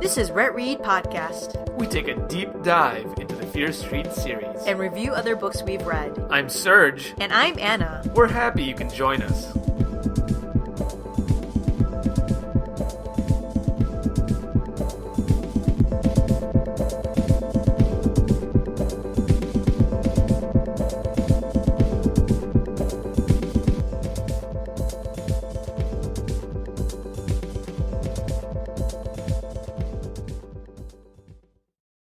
This is Rhett Read Podcast. We take a deep dive into the Fear Street series And review other books we've read. I'm Serge. And I'm Anna. We're happy you can join us.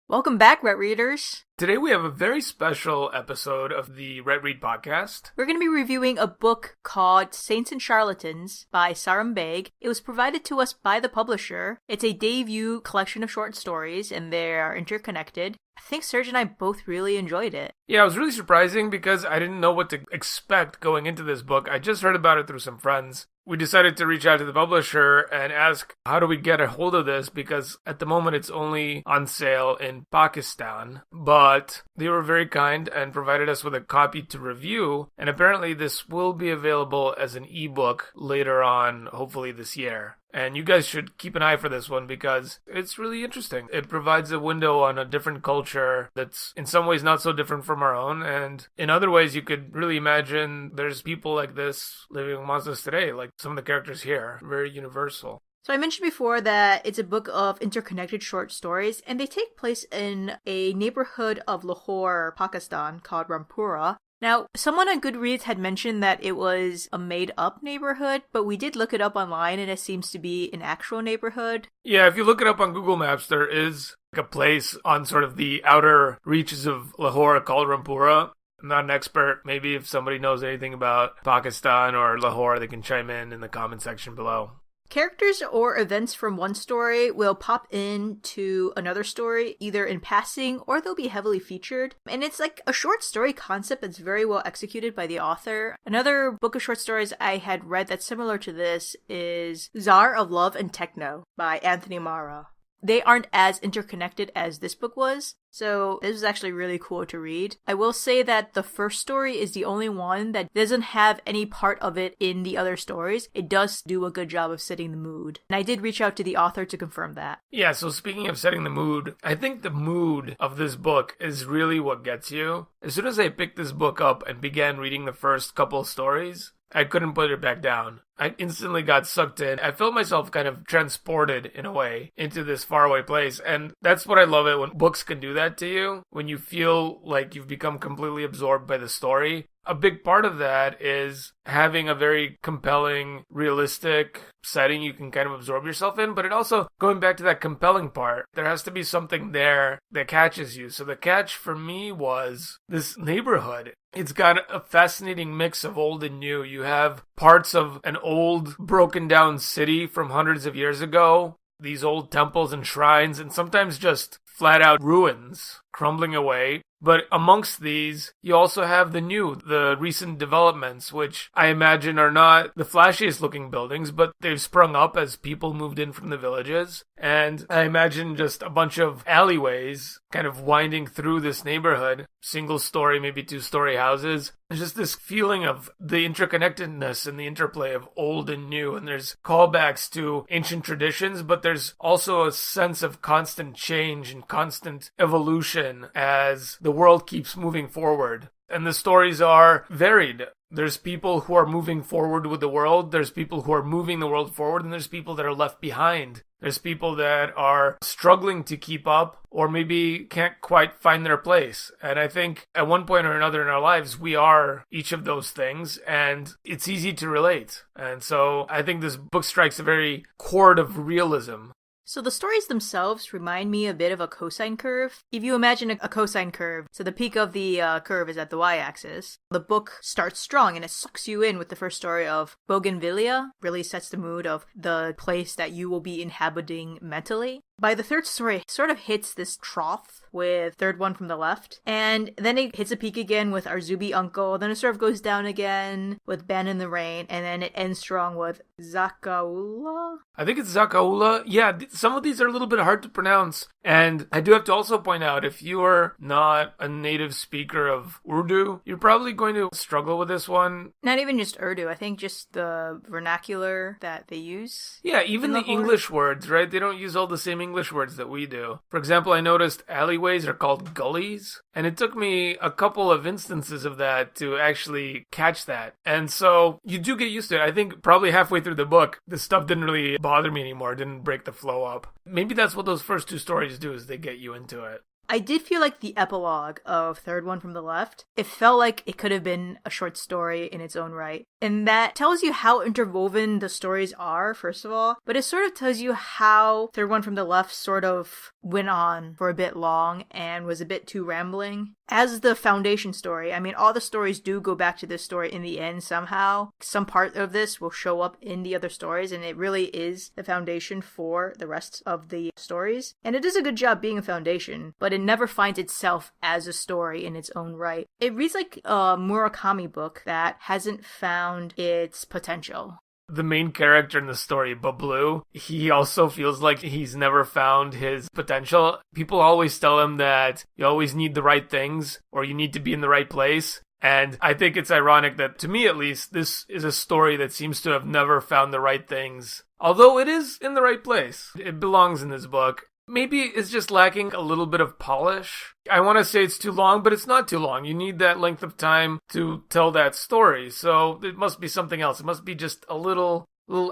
Welcome back, Rhett Readers. Today we have a very special episode of the Rhett Read Podcast. We're going to be reviewing a book called Saints and Charlatans by Sarim Baig. It was provided to us by the publisher. It's a debut collection of short stories, and they are interconnected. I think Serge and I both really enjoyed it. Yeah, it was really surprising because I didn't know what to expect going into this book. I just heard about it through some friends. We decided to reach out to the publisher and ask, how do we get a hold of this? Because at the moment it's only on sale in Pakistan. But they were very kind and provided us with a copy to review. And apparently this will be available as an ebook later on, hopefully this year. And you guys should keep an eye for this one because it's really interesting. It provides a window on a different culture that's in some ways not so different from our own. And in other ways, you could really imagine there's people like this living amongst us today, like some of the characters here, very universal. So I mentioned before that it's a book of interconnected short stories, and they take place in a neighborhood of Lahore, Pakistan, called Rampura. Now, someone on Goodreads had mentioned that it was a made-up neighborhood, but we did look it up online, and it seems to be an actual neighborhood. Yeah, if you look it up on Google Maps, there is a place on sort of the outer reaches of Lahore called Rampura. I'm not an expert. Maybe if somebody knows anything about Pakistan or Lahore, they can chime in the comment section below. Characters or events from one story will pop into another story, either in passing or they'll be heavily featured. And it's like a short story concept that's very well executed by the author. Another book of short stories I had read that's similar to this is Czar of Love and Techno by Anthony Mara. They aren't as interconnected as this book was, so this was actually really cool to read. I will say that the first story is the only one that doesn't have any part of it in the other stories. It does do a good job of setting the mood. And I did reach out to the author to confirm that. Yeah, so speaking of setting the mood, I think the mood of this book is really what gets you. As soon as I picked this book up and began reading the first couple of stories, I couldn't put it back down. I instantly got sucked in. I felt myself kind of transported, in a way, into this faraway place. And that's what I love it when books can do that to you. When you feel like you've become completely absorbed by the story. A big part of that is having a very compelling, realistic setting you can kind of absorb yourself in. But it also, going back to that compelling part, there has to be something there that catches you. So the catch for me was this neighborhood. It's got a fascinating mix of old and new. You have parts of an old, broken down city from hundreds of years ago. These old temples and shrines, and sometimes just flat out ruins crumbling away. But amongst these, you also have the new, the recent developments, which I imagine are not the flashiest looking buildings, but they've sprung up as people moved in from the villages. And I imagine just a bunch of alleyways kind of winding through this neighborhood, single story, maybe two-story houses. There's just this feeling of the interconnectedness and the interplay of old and new. And there's callbacks to ancient traditions, but there's also a sense of constant change and constant evolution as the world keeps moving forward. And the stories are varied. There's people who are moving forward with the world. There's people who are moving the world forward. And there's people that are left behind. There's people that are struggling to keep up or maybe can't quite find their place. And I think at one point or another in our lives, we are each of those things. And it's easy to relate. And so I think this book strikes a very chord of realism. So the stories themselves remind me a bit of a cosine curve. If you imagine a cosine curve, so the peak of the curve is at the y-axis. The book starts strong and it sucks you in with the first story of Bougainvillea, really sets the mood of the place that you will be inhabiting mentally. By the third story, it sort of hits this trough with third one from the left. And then it hits a peak again with our Zubi uncle. Then it sort of goes down again with Ben in the Rain. And then it ends strong with Zakaula. I think it's Zakaula. Yeah, some of these are a little bit hard to pronounce. And I do have to also point out, if you are not a native speaker of Urdu, you're probably going to struggle with this one. Not even just Urdu. I think just the vernacular that they use. Yeah, even the English words, right? They don't use all the same English words that we do. For example, I noticed alleyways are called gullies, and it took me a couple of instances of that to actually catch that. And so you do get used to it. I think probably halfway through the book, this stuff didn't really bother me anymore. It didn't break the flow up. Maybe that's what those first two stories do, is they get you into it. I did feel like the epilogue of Third One from the Left, it felt like it could have been a short story in its own right. And that tells you how interwoven the stories are, first of all, but it sort of tells you how Third One from the Left sort of went on for a bit long and was a bit too rambling. As the foundation story, I mean, all the stories do go back to this story in the end somehow. Some part of this will show up in the other stories, and it really is the foundation for the rest of the stories. And it does a good job being a foundation, but it never finds itself as a story in its own right. It reads like a Murakami book that hasn't found its potential. The main character in the story, Bablu, he also feels like he's never found his potential. People always tell him that you always need the right things or you need to be in the right place. And I think it's ironic that, to me at least, this is a story that seems to have never found the right things. Although it is in the right place. It belongs in this book. Maybe it's just lacking a little bit of polish. I want to say it's too long, but it's not too long. You need that length of time to tell that story. So it must be something else. It must be just a little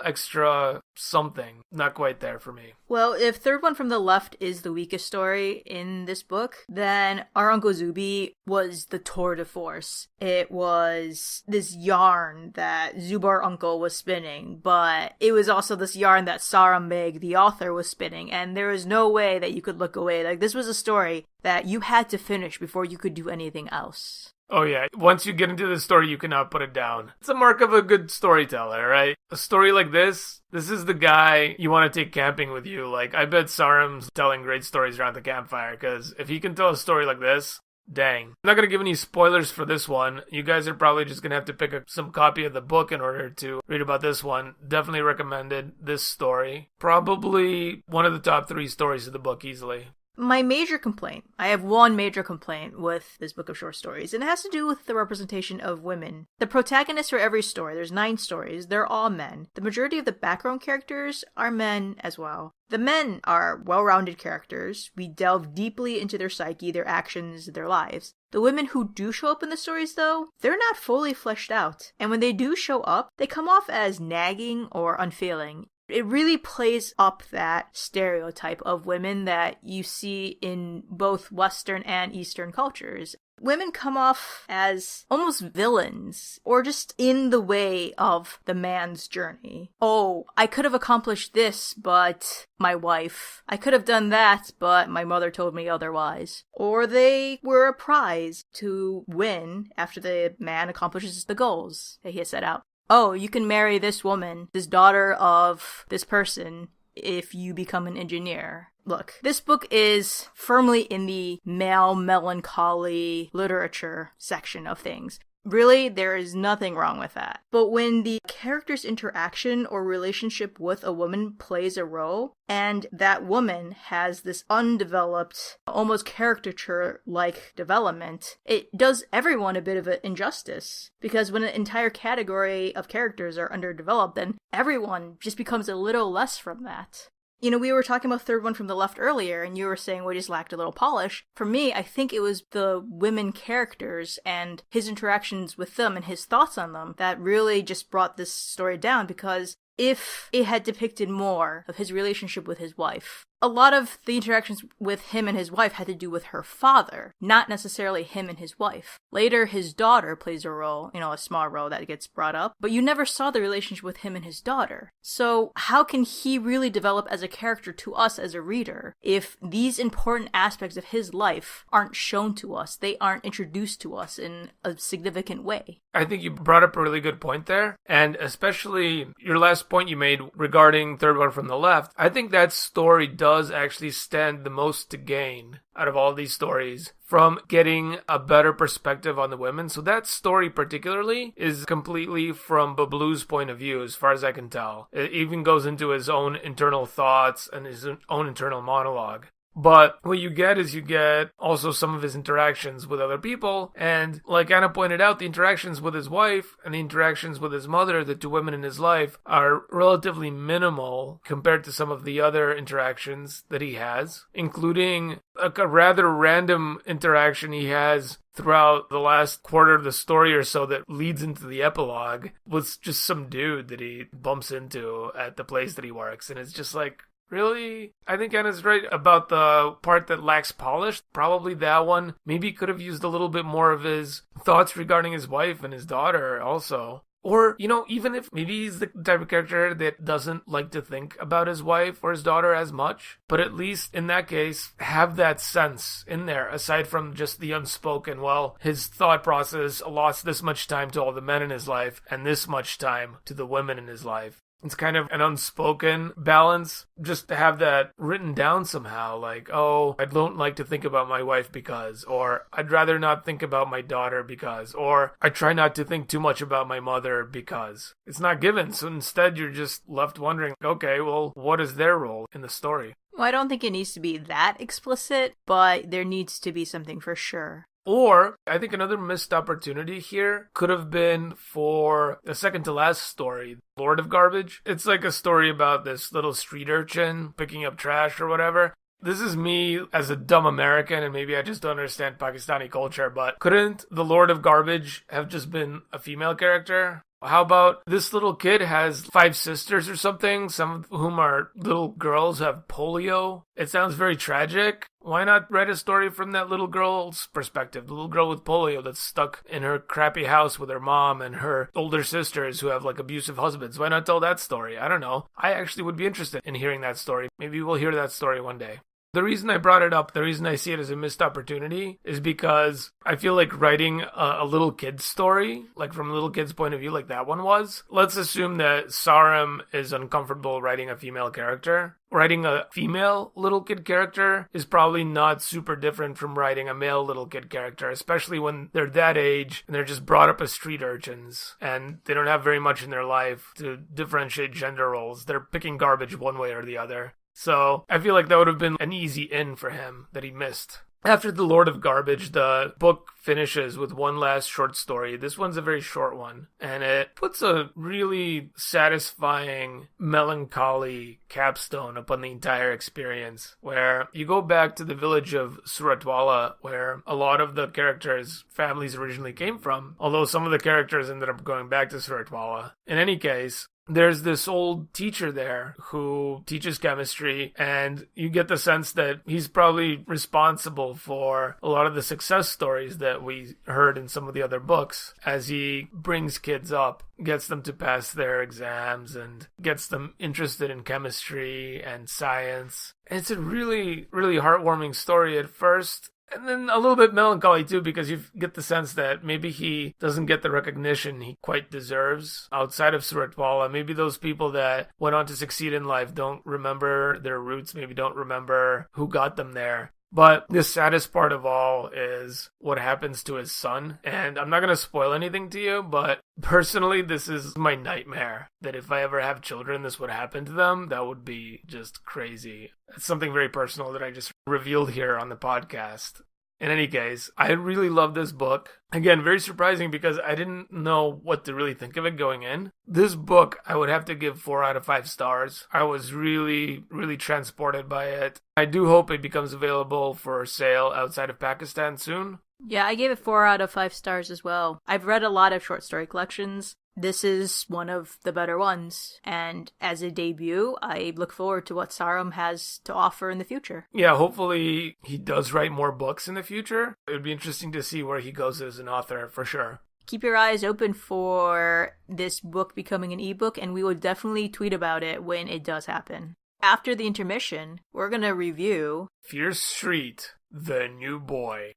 extra something. Not quite there for me. Well, if Third One from the Left is the weakest story in this book, then Our Uncle Zuby was the tour de force. It was this yarn that Zubar Uncle was spinning, but it was also this yarn that Sarim Baig, the author, was spinning, and there was no way that you could look away. Like, this was a story that you had to finish before you could do anything else. Oh yeah, once you get into the story, you cannot put it down. It's a mark of a good storyteller, right? A story like this is the guy you want to take camping with you. Like, I bet Sarim's telling great stories around the campfire, because if he can tell a story like this, dang. I'm not going to give any spoilers for this one. You guys are probably just going to have to pick up some copy of the book in order to read about this one. Definitely recommended this story. Probably one of the top 3 stories of the book, easily. My major complaint, I have one major complaint with this book of short stories, and it has to do with the representation of women. The protagonists for every story, there's 9 stories, they're all men. The majority of the background characters are men as well. The men are well-rounded characters. We delve deeply into their psyche, their actions, their lives. The women who do show up in the stories, though, they're not fully fleshed out. And when they do show up, they come off as nagging or unfeeling. It really plays up that stereotype of women that you see in both Western and Eastern cultures. Women come off as almost villains, or just in the way of the man's journey. Oh, I could have accomplished this, but my wife. I could have done that, but my mother told me otherwise. Or they were a prize to win after the man accomplishes the goals that he has set out. Oh, you can marry this woman, this daughter of this person, if you become an engineer. Look, this book is firmly in the male melancholy literature section of things. Really, there is nothing wrong with that. But when the character's interaction or relationship with a woman plays a role, and that woman has this undeveloped, almost caricature-like development, it does everyone a bit of an injustice. Because when an entire category of characters are underdeveloped, then everyone just becomes a little less from that. You know, we were talking about Third One from the Left earlier, and you were saying we just lacked a little polish. For me, I think it was the women characters and his interactions with them and his thoughts on them that really just brought this story down, because if it had depicted more of his relationship with his wife, a lot of the interactions with him and his wife had to do with her father, not necessarily him and his wife. Later, his daughter plays a role, a small role that gets brought up, but you never saw the relationship with him and his daughter. So how can he really develop as a character to us as a reader if these important aspects of his life aren't shown to us, they aren't introduced to us in a significant way? I think you brought up a really good point there, and especially your last point you made regarding Third One from the Left. I think that story does actually stand the most to gain out of all these stories from getting a better perspective on the women. So that story particularly is completely from Bablu's point of view, as far as I can tell. It even goes into his own internal thoughts and his own internal monologue. But what you get is you get also some of his interactions with other people. And like Anna pointed out, the interactions with his wife and the interactions with his mother, the two women in his life, are relatively minimal compared to some of the other interactions that he has, including a rather random interaction he has throughout the last quarter of the story or so that leads into the epilogue with just some dude that he bumps into at the place that he works. And it's just like, really? I think Anna's right about the part that lacks polish. Probably that one. Maybe could have used a little bit more of his thoughts regarding his wife and his daughter also. Or, even if maybe he's the type of character that doesn't like to think about his wife or his daughter as much, but at least in that case, have that sense in there, aside from just the unspoken, well, his thought process lost this much time to all the men in his life and this much time to the women in his life. It's kind of an unspoken balance, just to have that written down somehow, like, oh, I don't like to think about my wife because, or I'd rather not think about my daughter because, or I try not to think too much about my mother because. It's not given, so instead you're just left wondering, okay, well, what is their role in the story? Well, I don't think it needs to be that explicit, but there needs to be something for sure. Or, I think another missed opportunity here could have been for the second to last story, Lord of Garbage. It's like a story about this little street urchin picking up trash or whatever. This is me as a dumb American, and maybe I just don't understand Pakistani culture, but couldn't the Lord of Garbage have just been a female character? How about this little kid has 5 sisters or something, some of whom are little girls who have polio? It sounds very tragic. Why not write a story from that little girl's perspective? The little girl with polio that's stuck in her crappy house with her mom and her older sisters who have like abusive husbands. Why not tell that story? I don't know. I actually would be interested in hearing that story. Maybe we'll hear that story one day. The reason I brought it up, the reason I see it as a missed opportunity, is because I feel like writing a little kid's story, like from a little kid's point of view, like that one was. Let's assume that Sarim is uncomfortable writing a female character. Writing a female little kid character is probably not super different from writing a male little kid character, especially when they're that age and they're just brought up as street urchins and they don't have very much in their life to differentiate gender roles. They're picking garbage one way or the other. So I feel like that would have been an easy in for him that he missed. After The Lord of Garbage, the book finishes with one last short story. This one's a very short one, and it puts a really satisfying, melancholy capstone upon the entire experience, where you go back to the village of Suratwala, where a lot of the characters' families originally came from, although some of the characters ended up going back to Suratwala. In any case, there's this old teacher there who teaches chemistry, and you get the sense that he's probably responsible for a lot of the success stories that we heard in some of the other books, as he brings kids up, gets them to pass their exams, and gets them interested in chemistry and science. And it's a really, really heartwarming story at first. And then a little bit melancholy too, because you get the sense that maybe he doesn't get the recognition he quite deserves outside of Suratwala. Maybe those people that went on to succeed in life don't remember their roots, maybe don't remember who got them there. But the saddest part of all is what happens to his son. And I'm not going to spoil anything to you, but personally, this is my nightmare. That if I ever have children, this would happen to them. That would be just crazy. It's something very personal that I just revealed here on the podcast. In any case, I really love this book. Again, very surprising because I didn't know what to really think of it going in. This book, I would have to give 4 out of 5 stars. I was really, really transported by it. I do hope it becomes available for sale outside of Pakistan soon. Yeah, I gave it 4 out of 5 stars as well. I've read a lot of short story collections. This is one of the better ones, and as a debut, I look forward to what Sarim has to offer in the future. Yeah, hopefully he does write more books in the future. It would be interesting to see where he goes as an author, for sure. Keep your eyes open for this book becoming an ebook, and we will definitely tweet about it when it does happen. After the intermission, we're going to review Fierce Street, The New Boy.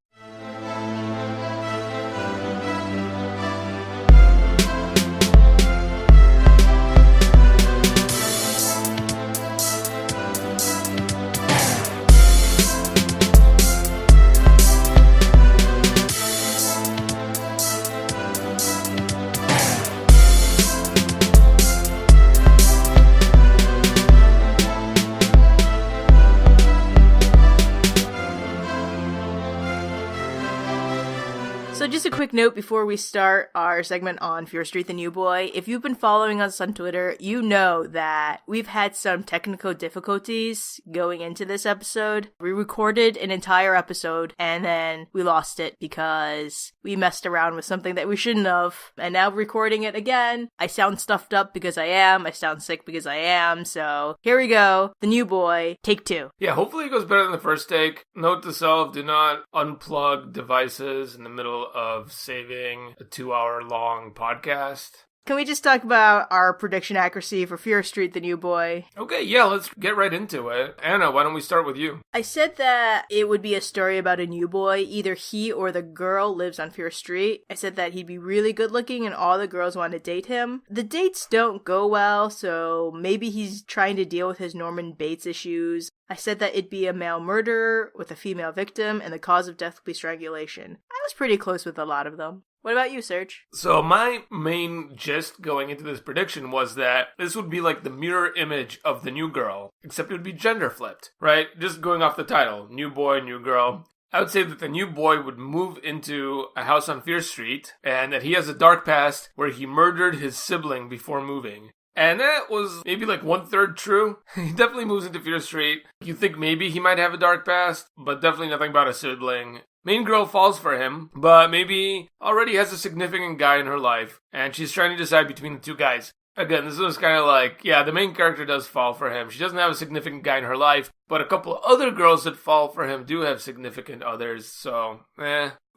So just a quick note before we start our segment on Fear Street the New Boy. If you've been following us on Twitter, you know that we've had some technical difficulties going into this episode. We recorded an entire episode and then we lost it because we messed around with something that we shouldn't have. And now recording it again, I sound stuffed up because I am. I sound sick because I am. So here we go. The New Boy, take 2. Yeah, hopefully it goes better than the first take. Note to self, do not unplug devices in the middle of saving a 2-hour-long podcast. Can we just talk about our prediction accuracy for Fear Street the New Boy? Okay, yeah, let's get right into it. Anna, why don't we start with you? I said that it would be a story about a new boy. Either he or the girl lives on Fear Street. I said that he'd be really good looking and all the girls want to date him. The dates don't go well, so maybe he's trying to deal with his Norman Bates issues. I said that it'd be a male murderer with a female victim and the cause of death would be strangulation. I was pretty close with a lot of them. What about you, Serge? So my main gist going into this prediction was that this would be like the mirror image of the new girl, except it would be gender flipped, right? Just going off the title, new boy, new girl. I would say that the new boy would move into a house on Fear Street and that he has a dark past where he murdered his sibling before moving. And that was maybe like 1/3 true. He definitely moves into Fear Street. You think maybe he might have a dark past, but definitely nothing about a sibling. Main girl falls for him, but maybe already has a significant guy in her life, and she's trying to decide between the two guys. Again, this was kind of like, yeah, the main character does fall for him. She doesn't have a significant guy in her life, but a couple of other girls that fall for him do have significant others, so,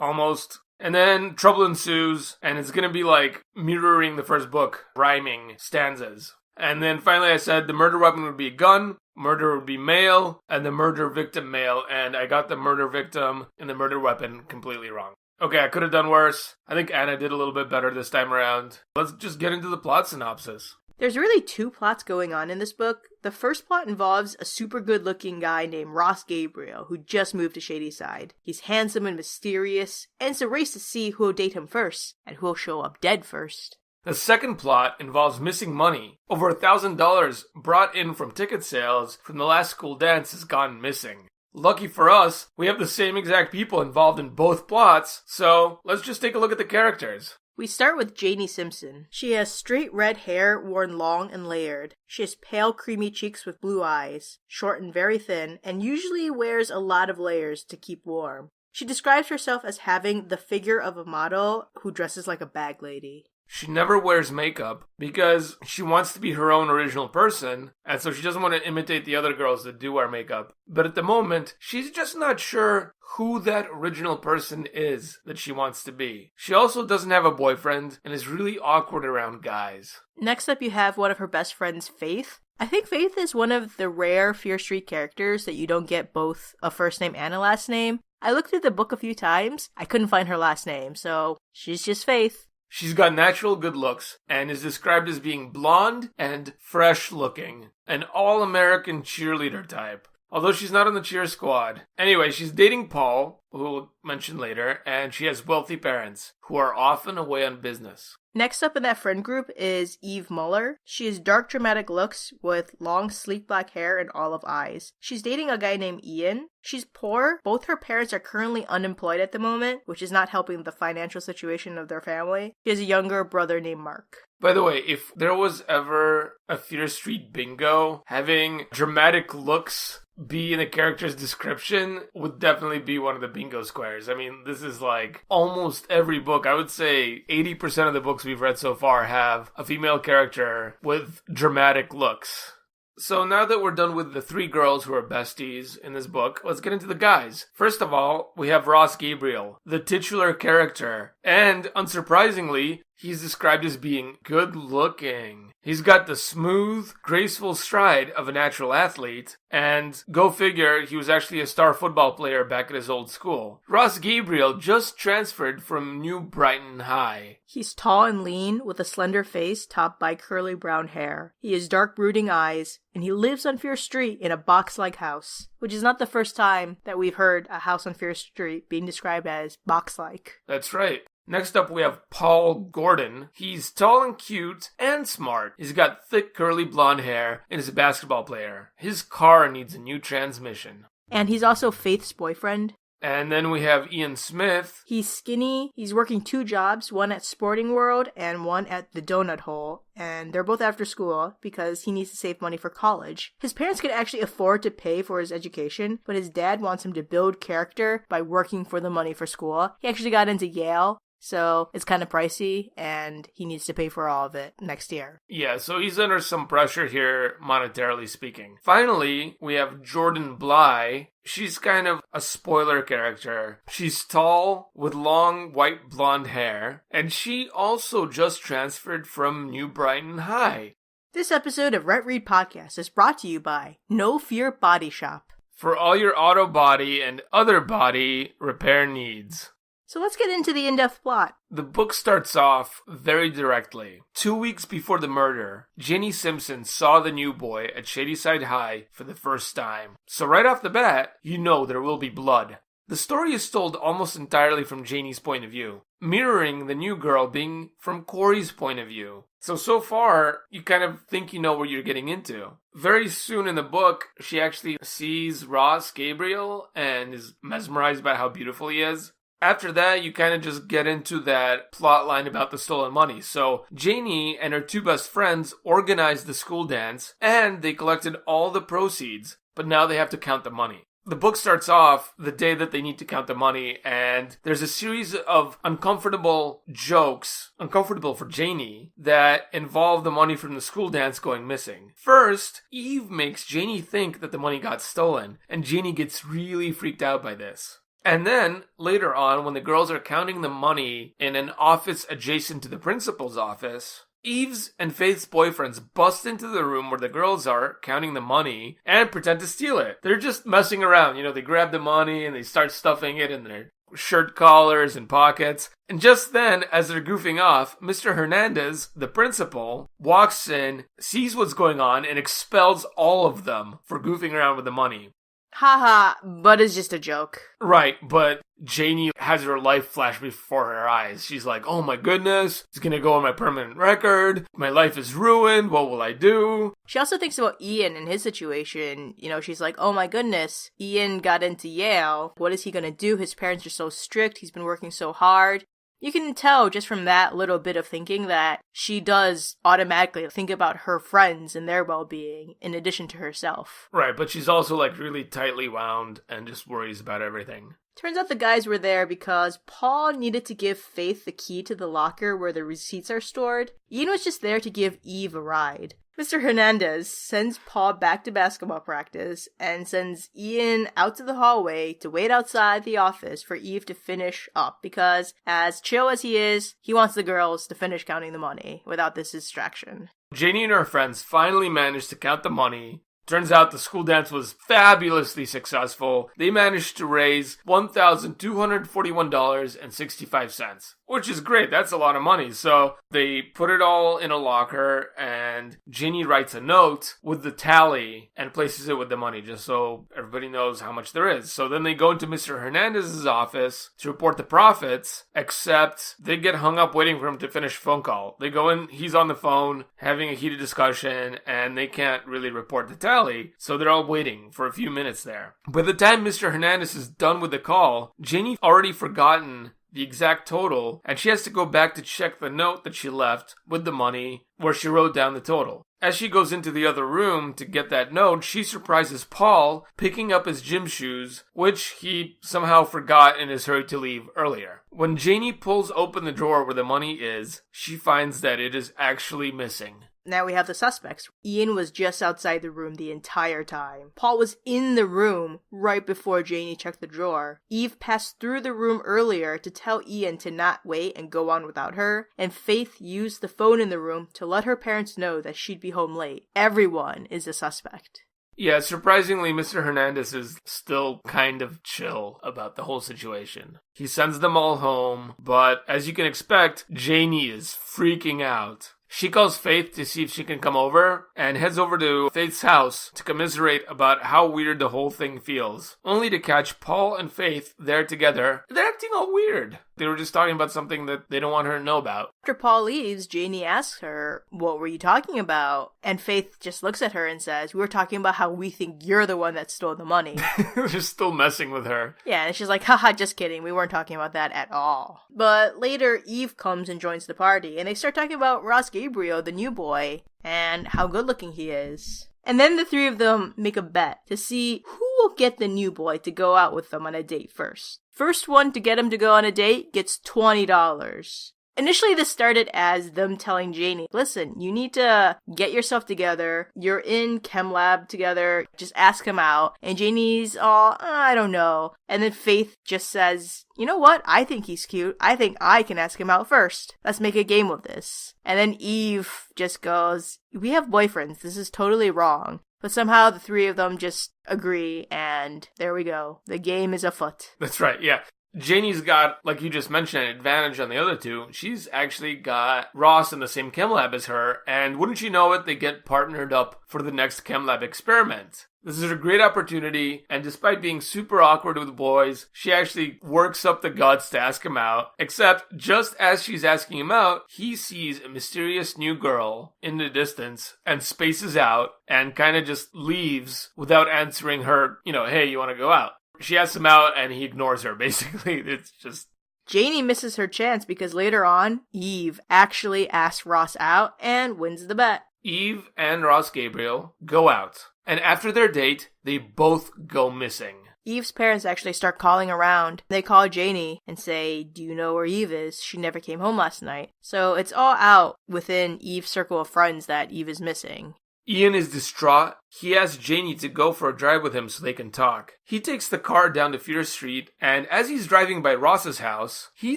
almost. And then trouble ensues, and it's gonna be like mirroring the first book, rhyming stanzas. And then finally I said the murder weapon would be a gun, murder would be male, and the murder victim male, and I got the murder victim and the murder weapon completely wrong. Okay, I could have done worse. I think Anna did a little bit better this time around. Let's just get into the plot synopsis. There's really 2 plots going on in this book. The first plot involves a super good looking guy named Ross Gabriel who just moved to Shadyside. He's handsome and mysterious, and it's a race to see who'll date him first, and who'll show up dead first. The second plot involves missing money. Over $1,000 brought in from ticket sales from the last school dance has gone missing. Lucky for us, we have the same exact people involved in both plots, so let's just take a look at the characters. We start with Janie Simpson. She has straight red hair worn long and layered. She has pale creamy cheeks with blue eyes, short and very thin, and usually wears a lot of layers to keep warm. She describes herself as having the figure of a model who dresses like a bag lady. She never wears makeup because she wants to be her own original person, and so she doesn't want to imitate the other girls that do wear makeup. But at the moment, she's just not sure who that original person is that she wants to be. She also doesn't have a boyfriend and is really awkward around guys. Next up, you have one of her best friends, Faith. I think Faith is one of the rare Fear Street characters that you don't get both a first name and a last name. I looked through the book a few times. I couldn't find her last name, so she's just Faith. She's got natural good looks and is described as being blonde and fresh looking. An all-American cheerleader type. Although she's not on the cheer squad. Anyway, she's dating Paul, who we'll mention later, and she has wealthy parents who are often away on business. Next up in that friend group is Eve Muller. She has dark dramatic looks with long sleek black hair and olive eyes. She's dating a guy named Ian. She's poor. Both her parents are currently unemployed at the moment, which is not helping the financial situation of their family. She has a younger brother named Mark. By the way, if there was ever a Fear Street bingo, having dramatic looks be in a character's description would definitely be one of the bingo squares. I mean, this is like almost every book. I would say 80% of the books we've read so far have a female character with dramatic looks. So now that we're done with the 3 girls who are besties in this book, let's get into the guys. First of all, we have Ross Gabriel, the titular character. And, unsurprisingly, he's described as being good looking. He's got the smooth, graceful stride of a natural athlete, and go figure, he was actually a star football player back at his old school. Ross Gabriel just transferred from New Brighton High. He's tall and lean, with a slender face topped by curly brown hair. He has dark brooding eyes, and he lives on Fear Street in a box-like house, which is not the first time that we've heard a house on Fear Street being described as box-like. That's right. Next up, we have Paul Gordon. He's tall and cute and smart. He's got thick curly blonde hair and is a basketball player. His car needs a new transmission. And he's also Faith's boyfriend. And then we have Ian Smith. He's skinny. He's working 2 jobs, one at Sporting World and one at the Donut Hole. And they're both after school because he needs to save money for college. His parents could actually afford to pay for his education, but his dad wants him to build character by working for the money for school. He actually got into Yale. So it's kind of pricey, and he needs to pay for all of it next year. Yeah, so he's under some pressure here, monetarily speaking. Finally, we have Jordan Bly. She's kind of a spoiler character. She's tall, with long, white blonde hair, and she also just transferred from New Brighton High. This episode of Rent Read Podcast is brought to you by No Fear Body Shop. For all your auto body and other body repair needs. So let's get into the in-depth plot. The book starts off very directly. 2 weeks before the murder, Ginny Simpson saw the new boy at Shadyside High for the first time. So right off the bat, you know there will be blood. The story is told almost entirely from Janie's point of view, mirroring the new girl being from Corey's point of view. So far, you kind of think you know what you're getting into. Very soon in the book, she actually sees Ross Gabriel and is mesmerized by how beautiful he is. After that, you kind of just get into that plot line about the stolen money. So Janie and her 2 best friends organized the school dance, and they collected all the proceeds, but now they have to count the money. The book starts off the day that they need to count the money, and there's a series of uncomfortable jokes, uncomfortable for Janie, that involve the money from the school dance going missing. First, Eve makes Janie think that the money got stolen, and Janie gets really freaked out by this. And then, later on, when the girls are counting the money in an office adjacent to the principal's office, Eve's and Faith's boyfriends bust into the room where the girls are counting the money and pretend to steal it. They're just messing around. You know, they grab the money and they start stuffing it in their shirt collars and pockets. And just then, as they're goofing off, Mr. Hernandez, the principal, walks in, sees what's going on, and expels all of them for goofing around with the money. Haha, but it's just a joke. Right, but Janie has her life flash before her eyes. She's like, oh my goodness, it's gonna go on my permanent record. My life is ruined. What will I do? She also thinks about Ian and his situation. You know, she's like, oh my goodness, Ian got into Yale. What is he gonna do? His parents are so strict. He's been working so hard. You can tell just from that little bit of thinking that she does automatically think about her friends and their well-being in addition to herself. Right, but she's also like really tightly wound and just worries about everything. Turns out the guys were there because Paul needed to give Faith the key to the locker where the receipts are stored. Ian was just there to give Eve a ride. Mr. Hernandez sends Paul back to basketball practice and sends Ian out to the hallway to wait outside the office for Eve to finish up because, as chill as he is, he wants the girls to finish counting the money without this distraction. Janie and her friends finally managed to count the money. Turns out the school dance was fabulously successful. They managed to raise $1,241.65, which is great. That's a lot of money. So they put it all in a locker, and Ginny writes a note with the tally and places it with the money just so everybody knows how much there is. So then they go into Mr. Hernandez's office to report the profits, except they get hung up waiting for him to finish a phone call. They go in, he's on the phone having a heated discussion, and they can't really report the tally. So they're all waiting for a few minutes there. By the time Mr. Hernandez is done with the call, Janie's already forgotten the exact total, and she has to go back to check the note that she left with the money where she wrote down the total. As she goes into the other room to get that note, she surprises Paul picking up his gym shoes, which he somehow forgot in his hurry to leave earlier. When Janie pulls open the drawer where the money is, she finds that it is actually missing. Now we have the suspects. Ian was just outside the room the entire time. Paul was in the room right before Janie checked the drawer. Eve passed through the room earlier to tell Ian to not wait and go on without her. And Faith used the phone in the room to let her parents know that she'd be home late. Everyone is a suspect. Yeah, surprisingly, Mr. Hernandez is still kind of chill about the whole situation. He sends them all home, but as you can expect, Janie is freaking out. She calls Faith to see if she can come over and heads over to Faith's house to commiserate about how weird the whole thing feels, only to catch Paul and Faith there together. They're acting all weird. They were just talking about something that they don't want her to know about. After Paul leaves, Janie asks her, what were you talking about? And Faith just looks at her and says, we were talking about how we think you're the one that stole the money. They're still messing with her. Yeah, and she's like, haha, just kidding. We weren't talking about that at all. But later, Eve comes and joins the party, and they start talking about Ross Gabriel, the new boy, and how good looking he is. And then the three of them make a bet to see who will get the new boy to go out with them on a date first. First one to get him to go on a date gets $20. Initially, this started as them telling Janie, listen, you need to get yourself together. You're in chem lab together. Just ask him out. And Janie's all, I don't know. And then Faith just says, you know what? I think he's cute. I think I can ask him out first. Let's make a game of this. And then Eve just goes, we have boyfriends. This is totally wrong. But somehow the three of them just agree, and there we go. The game is afoot. That's right, yeah. Janie's got, like you just mentioned, an advantage on the other two. She's actually got Ross in the same chem lab as her, and wouldn't you know it, they get partnered up for the next chem lab experiment. This is a great opportunity, and despite being super awkward with boys, she actually works up the guts to ask him out. Except, just as she's asking him out, he sees a mysterious new girl in the distance and spaces out and kind of just leaves without answering her, hey, you want to go out? She asks him out and he ignores her, basically. It's just... Janie misses her chance because later on, Eve actually asks Ross out and wins the bet. Eve and Ross Gabriel go out. And after their date, they both go missing. Eve's parents actually start calling around. They call Janie and say, do you know where Eve is? She never came home last night. So it's all out within Eve's circle of friends that Eve is missing. Ian is distraught. He asks Janie to go for a drive with him so they can talk. He takes the car down to Fear Street, and as he's driving by Ross's house, he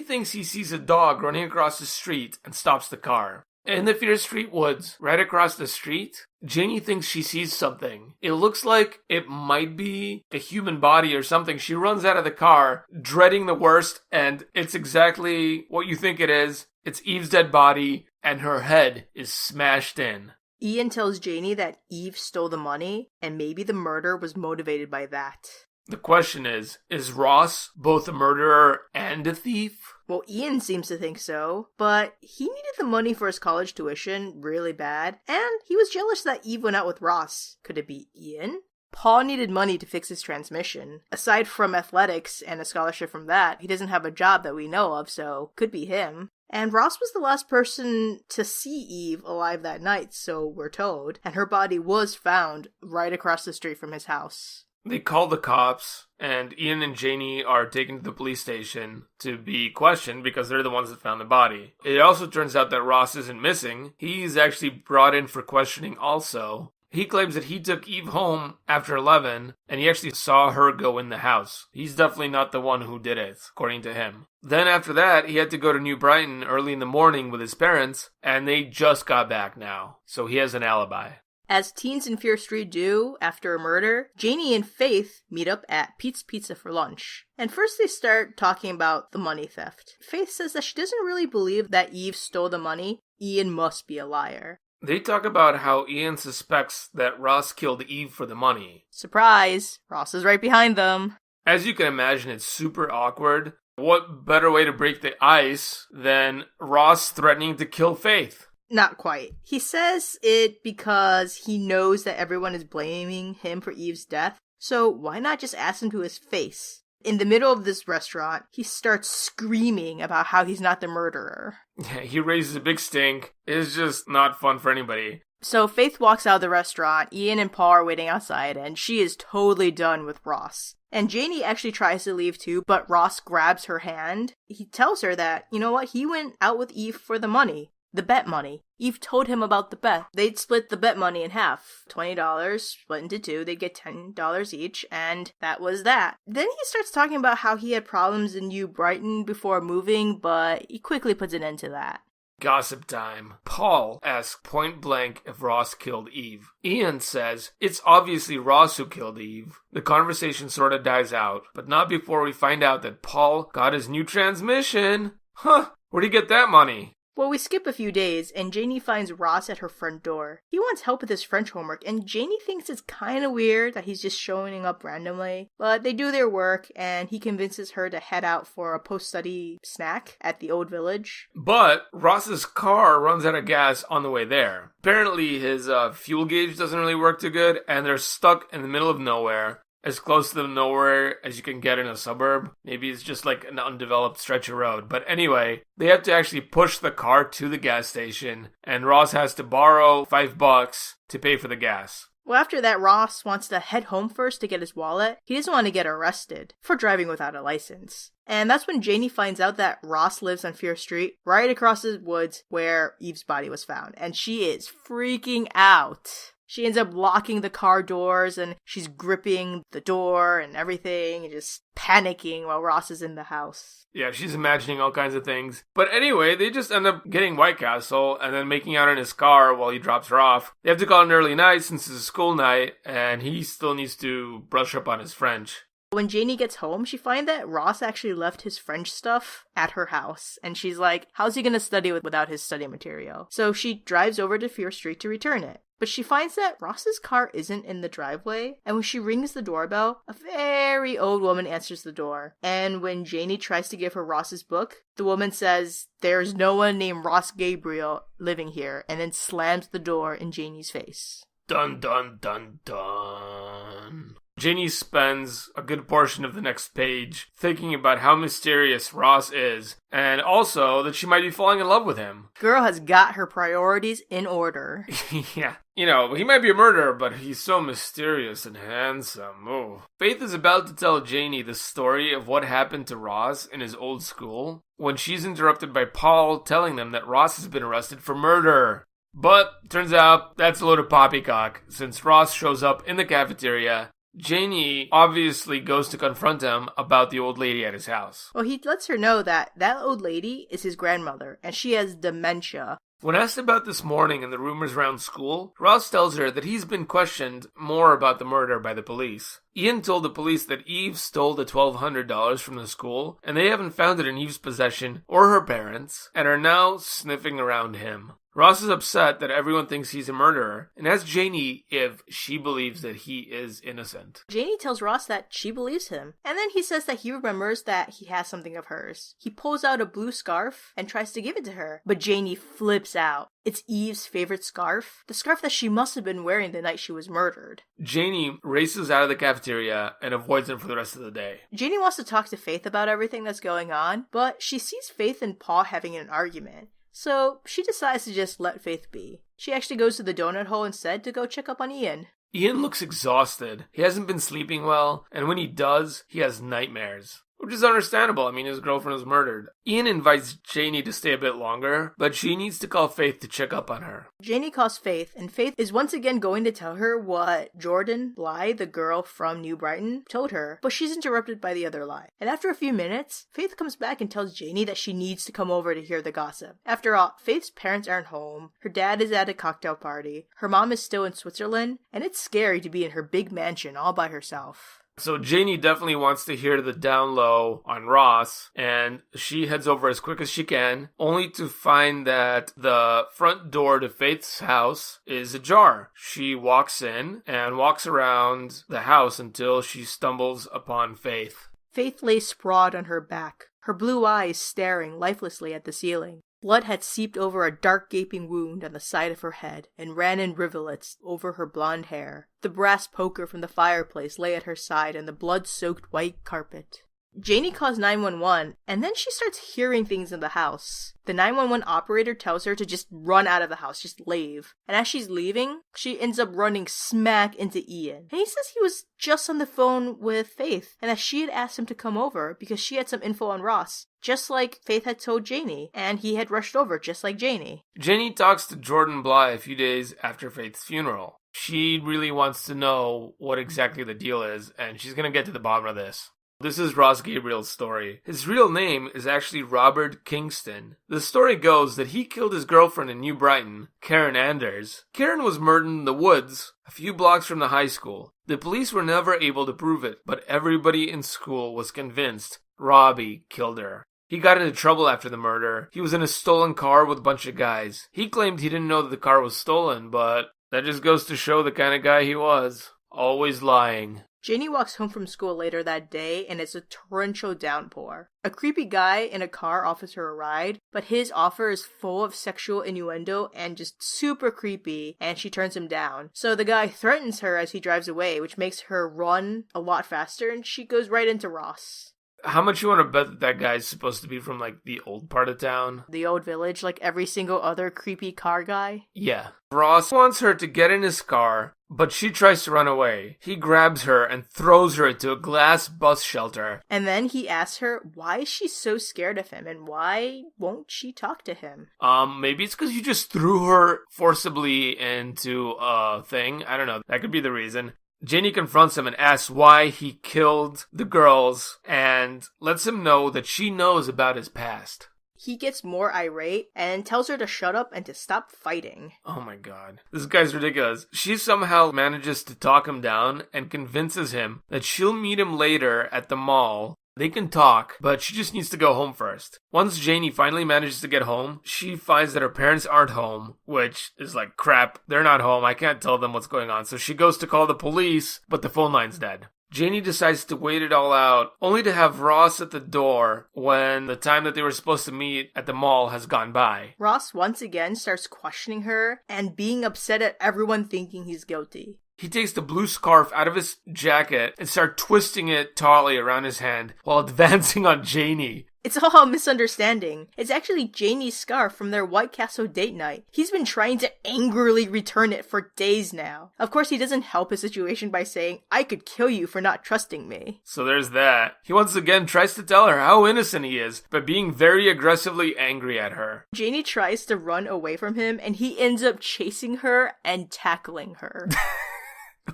thinks he sees a dog running across the street and stops the car. In the Fear Street woods, right across the street, Janie thinks she sees something. It looks like it might be a human body or something. She runs out of the car, dreading the worst, and it's exactly what you think it is. It's Eve's dead body, and her head is smashed in. Ian tells Janie that Eve stole the money, and maybe the murder was motivated by that. The question is Ross both a murderer and a thief? Well, Ian seems to think so, but he needed the money for his college tuition really bad, and he was jealous that Eve went out with Ross. Could it be Ian? Paul needed money to fix his transmission. Aside from athletics and a scholarship from that, he doesn't have a job that we know of, so could be him. And Ross was the last person to see Eve alive that night, so we're told, and her body was found right across the street from his house. They call the cops, and Ian and Janie are taken to the police station to be questioned because they're the ones that found the body. It also turns out that Ross isn't missing. He's actually brought in for questioning also. He claims that he took Eve home after 11, and he actually saw her go in the house. He's definitely not the one who did it, according to him. Then after that, he had to go to New Brighton early in the morning with his parents, and they just got back now, so he has an alibi. As teens in Fear Street do after a murder, Janie and Faith meet up at Pete's Pizza for lunch. And first they start talking about the money theft. Faith says that she doesn't really believe that Eve stole the money. Ian must be a liar. They talk about how Ian suspects that Ross killed Eve for the money. Surprise! Ross is right behind them. As you can imagine, it's super awkward. What better way to break the ice than Ross threatening to kill Faith? Not quite. He says it because he knows that everyone is blaming him for Eve's death, so why not just ask him to his face? In the middle of this restaurant, he starts screaming about how he's not the murderer. Yeah, he raises a big stink. It's just not fun for anybody. So Faith walks out of the restaurant, Ian and Paul are waiting outside, and she is totally done with Ross. And Janie actually tries to leave too, but Ross grabs her hand. He tells her that, you know what, he went out with Eve for the money. The bet money. Eve told him about the bet. They'd split the bet money in half. $20 split into two. They'd get $10 each, and that was that. Then he starts talking about how he had problems in New Brighton before moving, but he quickly puts an end to that. Gossip time. Paul asks point blank if Ross killed Eve. Ian says it's obviously Ross who killed Eve. The conversation sort of dies out, but not before we find out that Paul got his new transmission. Huh, where'd he get that money? Well, we skip a few days, and Janie finds Ross at her front door. He wants help with his French homework, and Janie thinks it's kind of weird that he's just showing up randomly. But they do their work, and he convinces her to head out for a post-study snack at the old village. But Ross's car runs out of gas on the way there. Apparently his fuel gauge doesn't really work too good, and they're stuck in the middle of nowhere. As close to the nowhere as you can get in a suburb. Maybe it's just like an undeveloped stretch of road. But anyway, they have to actually push the car to the gas station, and Ross has to borrow $5 to pay for the gas. Well, after that, Ross wants to head home first to get his wallet. He doesn't want to get arrested for driving without a license. And that's when Janie finds out that Ross lives on Fear Street, right across the woods where Eve's body was found. And she is freaking out. She ends up locking the car doors, and she's gripping the door and everything, and just panicking while Ross is in the house. Yeah, she's imagining all kinds of things. But anyway, they just end up getting White Castle and then making out in his car while he drops her off. They have to call an early night since it's a school night, and he still needs to brush up on his French. When Janie gets home, she finds that Ross actually left his French stuff at her house. And she's like, how's he going to study without his study material? So she drives over to Fear Street to return it. But she finds that Ross's car isn't in the driveway, and when she rings the doorbell, a very old woman answers the door. And when Janie tries to give her Ross's book, the woman says, there's no one named Ross Gabriel living here, and then slams the door in Janie's face. Dun dun dun dun. Janie spends a good portion of the next page thinking about how mysterious Ross is, and also that she might be falling in love with him. Girl has got her priorities in order. Yeah. You know, he might be a murderer, but he's so mysterious and handsome. Oh. Faith is about to tell Janie the story of what happened to Ross in his old school, when she's interrupted by Paul telling them that Ross has been arrested for murder. But, turns out, that's a load of poppycock, since Ross shows up in the cafeteria. Janie obviously goes to confront him about the old lady at his house. Well, he lets her know that old lady is his grandmother, and she has dementia. When asked about this morning and the rumors around school, Ross tells her that he's been questioned more about the murder by the police. Ian told the police that Eve stole the $1,200 from the school, and they haven't found it in Eve's possession or her parents, and are now sniffing around him. Ross is upset that everyone thinks he's a murderer, and asks Janie if she believes that he is innocent. Janie tells Ross that she believes him, and then he says that he remembers that he has something of hers. He pulls out a blue scarf and tries to give it to her, but Janie flips out. It's Eve's favorite scarf, the scarf that she must have been wearing the night she was murdered. Janie races out of the cafeteria and avoids him for the rest of the day. Janie wants to talk to Faith about everything that's going on, but she sees Faith and Paul having an argument. So she decides to just let Faith be. She actually goes to the donut hole instead to go check up on Ian. Ian looks exhausted. He hasn't been sleeping well, and when he does, he has nightmares. Which is understandable. I mean, his girlfriend was murdered. Ian invites Janie to stay a bit longer, but she needs to call Faith to check up on her. Janie calls Faith, and Faith is once again going to tell her what Jordan Bly, the girl from New Brighton, told her, but she's interrupted by the other lie. And after a few minutes, Faith comes back and tells Janie that she needs to come over to hear the gossip. After all, Faith's parents aren't home, her dad is at a cocktail party, her mom is still in Switzerland, and it's scary to be in her big mansion all by herself. So Janie definitely wants to hear the down low on Ross, and she heads over as quick as she can, only to find that the front door to Faith's house is ajar. She walks in and walks around the house until she stumbles upon Faith. Faith lay sprawled on her back, her blue eyes staring lifelessly at the ceiling. Blood had seeped over a dark gaping wound on the side of her head and ran in rivulets over her blonde hair. The brass poker from the fireplace lay at her side on the blood-soaked white carpet. Janie calls 911, and then she starts hearing things in the house. The 911 operator tells her to just run out of the house, just leave. And as she's leaving, she ends up running smack into Ian. And he says he was just on the phone with Faith, and that she had asked him to come over because she had some info on Ross, just like Faith had told Janie, and he had rushed over just like Janie. Janie talks to Jordan Bly a few days after Faith's funeral. She really wants to know what exactly the deal is, and she's gonna get to the bottom of this. This is Ross Gabriel's story. His real name is actually Robert Kingston. The story goes that he killed his girlfriend in New Brighton, Karen Anders. Karen was murdered in the woods, a few blocks from the high school. The police were never able to prove it, but everybody in school was convinced Robbie killed her. He got into trouble after the murder. He was in a stolen car with a bunch of guys. He claimed he didn't know that the car was stolen, but that just goes to show the kind of guy he was. Always lying. Janie walks home from school later that day, and it's a torrential downpour. A creepy guy in a car offers her a ride, but his offer is full of sexual innuendo and just super creepy, and she turns him down. So the guy threatens her as he drives away, which makes her run a lot faster, and she goes right into Ross. How much you want to bet that guy's supposed to be from, like, the old part of town? The old village, like every single other creepy car guy? Yeah. Ross wants her to get in his car, but she tries to run away. He grabs her and throws her into a glass bus shelter. And then he asks her why is she so scared of him, and why won't she talk to him? Maybe it's because you just threw her forcibly into a thing. I don't know. That could be the reason. Janie confronts him and asks why he killed the girls and lets him know that she knows about his past. He gets more irate and tells her to shut up and to stop fighting. Oh my god. This guy's ridiculous. She somehow manages to talk him down and convinces him that she'll meet him later at the mall. They can talk, but she just needs to go home first. Once Janie finally manages to get home, she finds that her parents aren't home, which is like, crap, they're not home, I can't tell them what's going on. So she goes to call the police, but the phone line's dead. Janie decides to wait it all out, only to have Ross at the door when the time that they were supposed to meet at the mall has gone by. Ross once again starts questioning her and being upset at everyone thinking he's guilty. He takes the blue scarf out of his jacket and starts twisting it tautly around his hand while advancing on Janie. It's all a misunderstanding. It's actually Janie's scarf from their White Castle date night. He's been trying to angrily return it for days now. Of course, he doesn't help his situation by saying, I could kill you for not trusting me. So there's that. He once again tries to tell her how innocent he is by being very aggressively angry at her. Janie tries to run away from him, and he ends up chasing her and tackling her.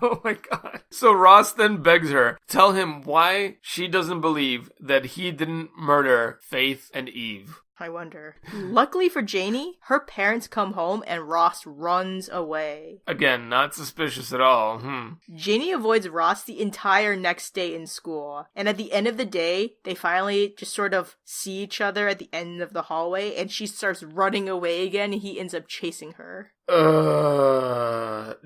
Oh my god. So Ross then begs her, tell him why she doesn't believe that he didn't murder Faith and Eve. I wonder. Luckily for Janie, her parents come home and Ross runs away. Again, not suspicious at all. Janie avoids Ross the entire next day in school. And at the end of the day, they finally just sort of see each other at the end of the hallway, and she starts running away again, and he ends up chasing her.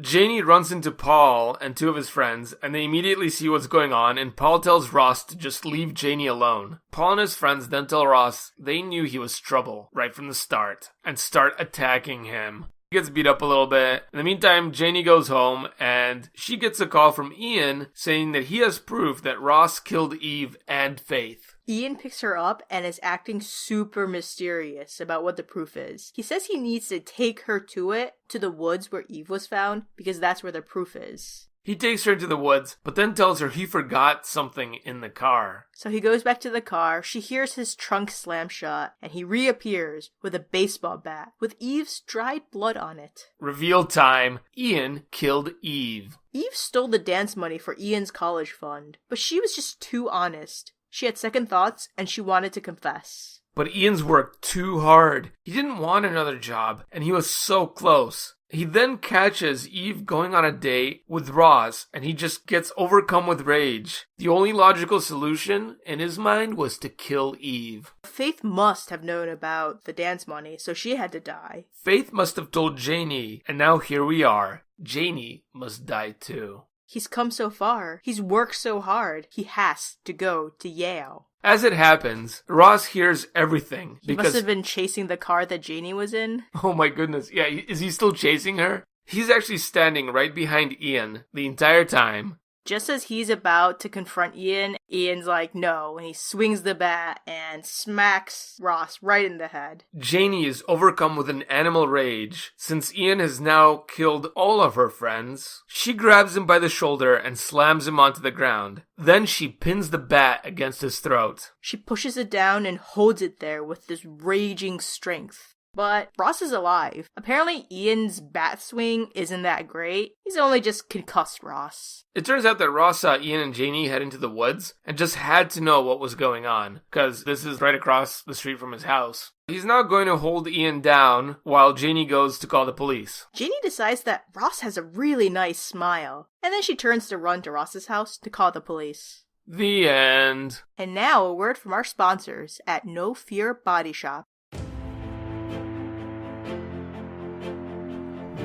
Janie runs into Paul and two of his friends, and they immediately see what's going on, and Paul tells Ross to just leave Janie alone. Paul and his friends then tell Ross they knew he was trouble right from the start, and start attacking him. He gets beat up a little bit. In the meantime, Janie goes home, and she gets a call from Ian saying that he has proof that Ross killed Eve and Faith. Ian picks her up and is acting super mysterious about what the proof is. He says he needs to take her to the woods where Eve was found, because that's where the proof is. He takes her into the woods, but then tells her he forgot something in the car. So he goes back to the car, she hears his trunk slam shut, and he reappears with a baseball bat with Eve's dried blood on it. Reveal time. Ian killed Eve. Eve stole the dance money for Ian's college fund, but she was just too honest. She had second thoughts, and she wanted to confess. But Ian's worked too hard. He didn't want another job, and he was so close. He then catches Eve going on a date with Ross, and he just gets overcome with rage. The only logical solution in his mind was to kill Eve. Faith must have known about the dance money, so she had to die. Faith must have told Janie, and now here we are. Janie must die too. He's come so far. He's worked so hard. He has to go to Yale. As it happens, Ross hears everything. He must have been chasing the car that Janie was in. Oh my goodness. Yeah, is he still chasing her? He's actually standing right behind Ian the entire time. Just as he's about to confront Ian, Ian's like, no, and he swings the bat and smacks Ross right in the head. Janie is overcome with an animal rage. Since Ian has now killed all of her friends, she grabs him by the shoulder and slams him onto the ground. Then she pins the bat against his throat. She pushes it down and holds it there with this raging strength. But Ross is alive. Apparently Ian's bat swing isn't that great. He's only just concussed Ross. It turns out that Ross saw Ian and Janie head into the woods and just had to know what was going on, because this is right across the street from his house. He's now going to hold Ian down while Janie goes to call the police. Janie decides that Ross has a really nice smile, and then she turns to run to Ross's house to call the police. The end. And now a word from our sponsors at No Fear Body Shop.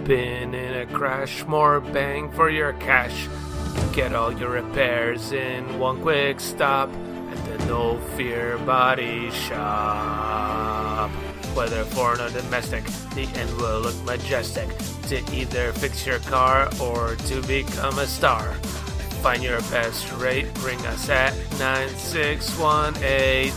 Been in a crash, more bang for your cash. Get all your repairs in one quick stop at the No Fear Body Shop. Whether foreign or domestic, the end will look majestic. To either fix your car or to become a star. Find your best rate, ring us at 9618.